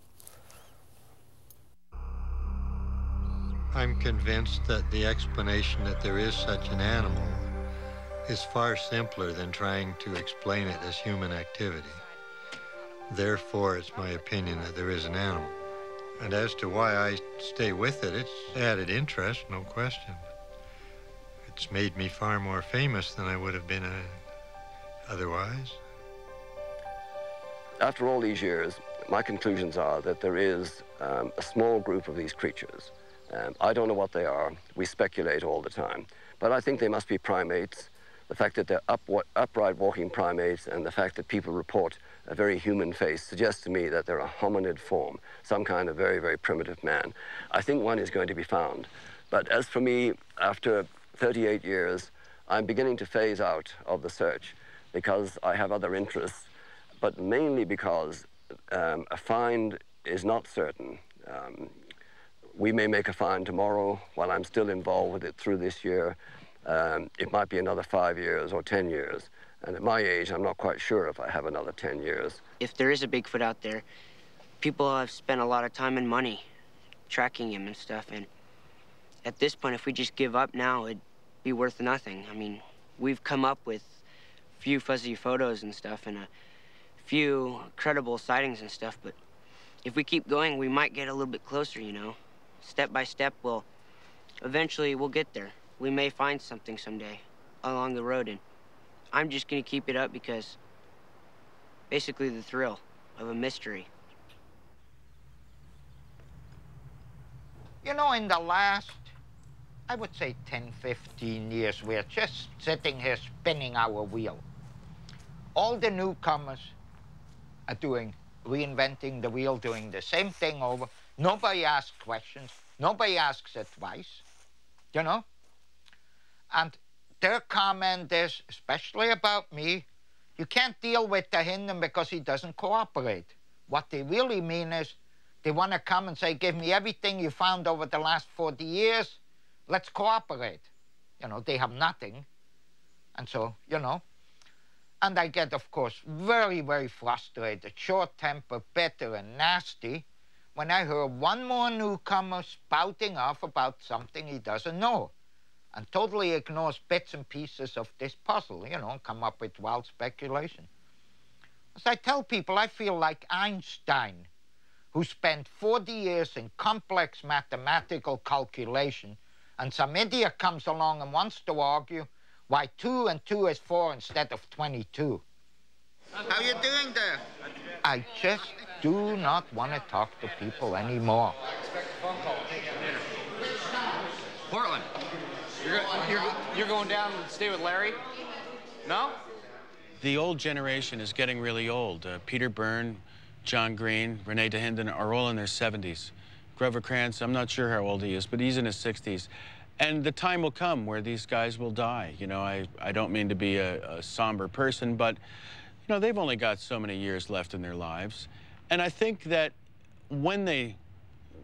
I'm convinced that the explanation that there is such an animal is far simpler than trying to explain it as human activity. Therefore, it's my opinion that there is an animal. And as to why I stay with it, it's added interest, no question. It's made me far more famous than I would have been otherwise. After all these years, my conclusions are that there is a small group of these creatures. I don't know what they are. We speculate all the time. But I think they must be primates. The fact that they're upright walking primates and the fact that people report a very human face suggests to me that they're a hominid form, some kind of very, very primitive man. I think one is going to be found. But as for me, after 38 years, I'm beginning to phase out of the search because I have other interests, but mainly because a find is not certain. We may make a find tomorrow while I'm still involved with it through this year. It might be another 5 years or 10 years. And at my age, I'm not quite sure if I have another 10 years. If there is a Bigfoot out there, people have spent a lot of time and money tracking him and stuff, and at this point, if we just give up now, it'd be worth nothing. I mean, we've come up with a few fuzzy photos and stuff and a few credible sightings and stuff, but if we keep going, we might get a little bit closer, you know. Step by step, eventually we'll get there. We may find something someday along the road, and I'm just gonna keep it up because basically the thrill of a mystery. You know, in the last I would say 10, 15 years, we're just sitting here spinning our wheel. All the newcomers are reinventing the wheel, doing the same thing over. Nobody asks questions. Nobody asks advice, you know? And their comment is, especially about me, you can't deal with Dahinden because he doesn't cooperate. What they really mean is they want to come and say, give me everything you found over the last 40 years. Let's cooperate. You know, they have nothing. And so, you know. And I get, of course, very, very frustrated, short-tempered, bitter, and nasty when I hear one more newcomer spouting off about something he doesn't know and totally ignores bits and pieces of this puzzle, you know, and come up with wild speculation. As I tell people, I feel like Einstein, who spent 40 years in complex mathematical calculation, and some idiot comes along and wants to argue why 2 and 2 is 4 instead of 22. How you doing there? I just do not want to talk to people anymore. Portland, you're going down to stay with Larry? No? The old generation is getting really old. Peter Byrne, John Green, Rene Dahinden are all in their 70s. Grover Krantz, I'm not sure how old he is, but he's in his 60s. And the time will come where these guys will die. You know, I don't mean to be a somber person, but, you know, they've only got so many years left in their lives. And I think that when they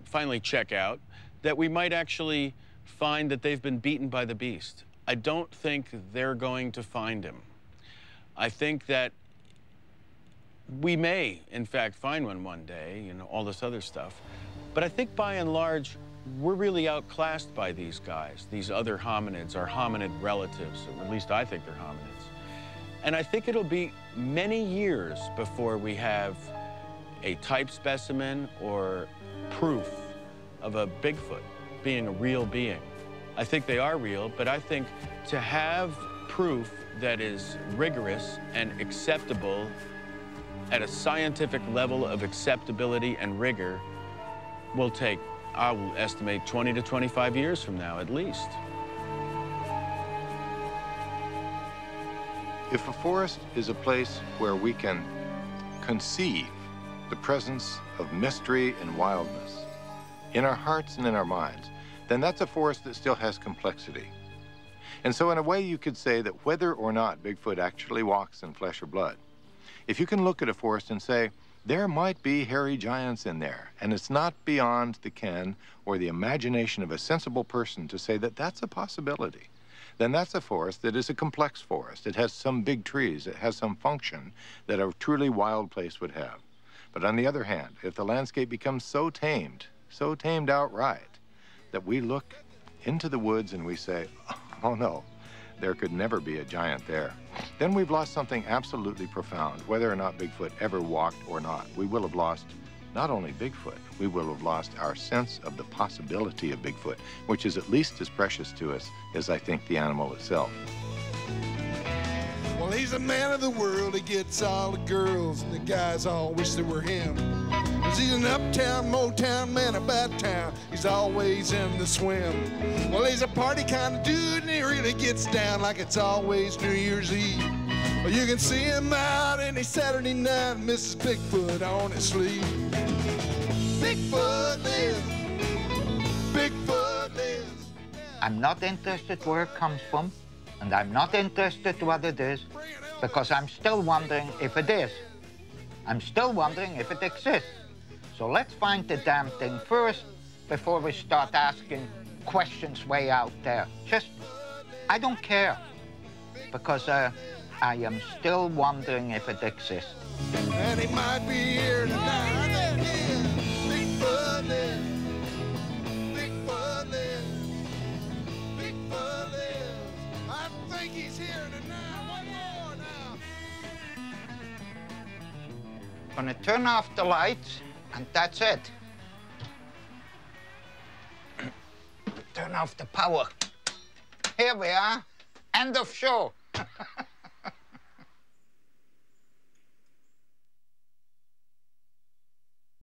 finally check out, that we might actually find that they've been beaten by the beast. I don't think they're going to find him. I think that we may, in fact, find one day, you know, all this other stuff. But I think by and large, we're really outclassed by these guys, these other hominids, our hominid relatives, or at least I think they're hominids. And I think it'll be many years before we have a type specimen or proof of a Bigfoot being a real being. I think they are real, but I think to have proof that is rigorous and acceptable at a scientific level of acceptability and rigor will take, I will estimate, 20 to 25 years from now, at least. If a forest is a place where we can conceive the presence of mystery and wildness in our hearts and in our minds, then that's a forest that still has complexity. And so in a way you could say that whether or not Bigfoot actually walks in flesh or blood, if you can look at a forest and say, there might be hairy giants in there, and it's not beyond the ken or the imagination of a sensible person to say that that's a possibility, then that's a forest that is a complex forest. It has some big trees, it has some function that a truly wild place would have. But on the other hand, if the landscape becomes so tamed outright, that we look into the woods and we say, oh no, there could never be a giant there, then we've lost something absolutely profound. Whether or not Bigfoot ever walked or not, we will have lost not only Bigfoot, we will have lost our sense of the possibility of Bigfoot, which is at least as precious to us as I think the animal itself. Well, he's a man of the world, he gets all the girls, and the guys all wish they were him. 'Cause he's an uptown, Motown man about town, he's always in the swim. Well, he's a party kind of dude, and he really gets down like it's always New Year's Eve. Well, you can see him out any Saturday night, Mrs. Bigfoot on his sleeve. Bigfoot lives, Bigfoot lives. I'm not interested where it comes from, and I'm not interested what it is, because I'm still wondering if it is. I'm still wondering if it exists. So let's find the damn thing first before we start asking questions way out there. Just, I don't care, because I am still wondering if it exists. And he might be here tonight. Bigfoot lives, Bigfoot lives, Bigfoot lives. I think he's here tonight. One more now. Gonna turn off the lights, and that's it. Turn off the power. Here we are. End of show.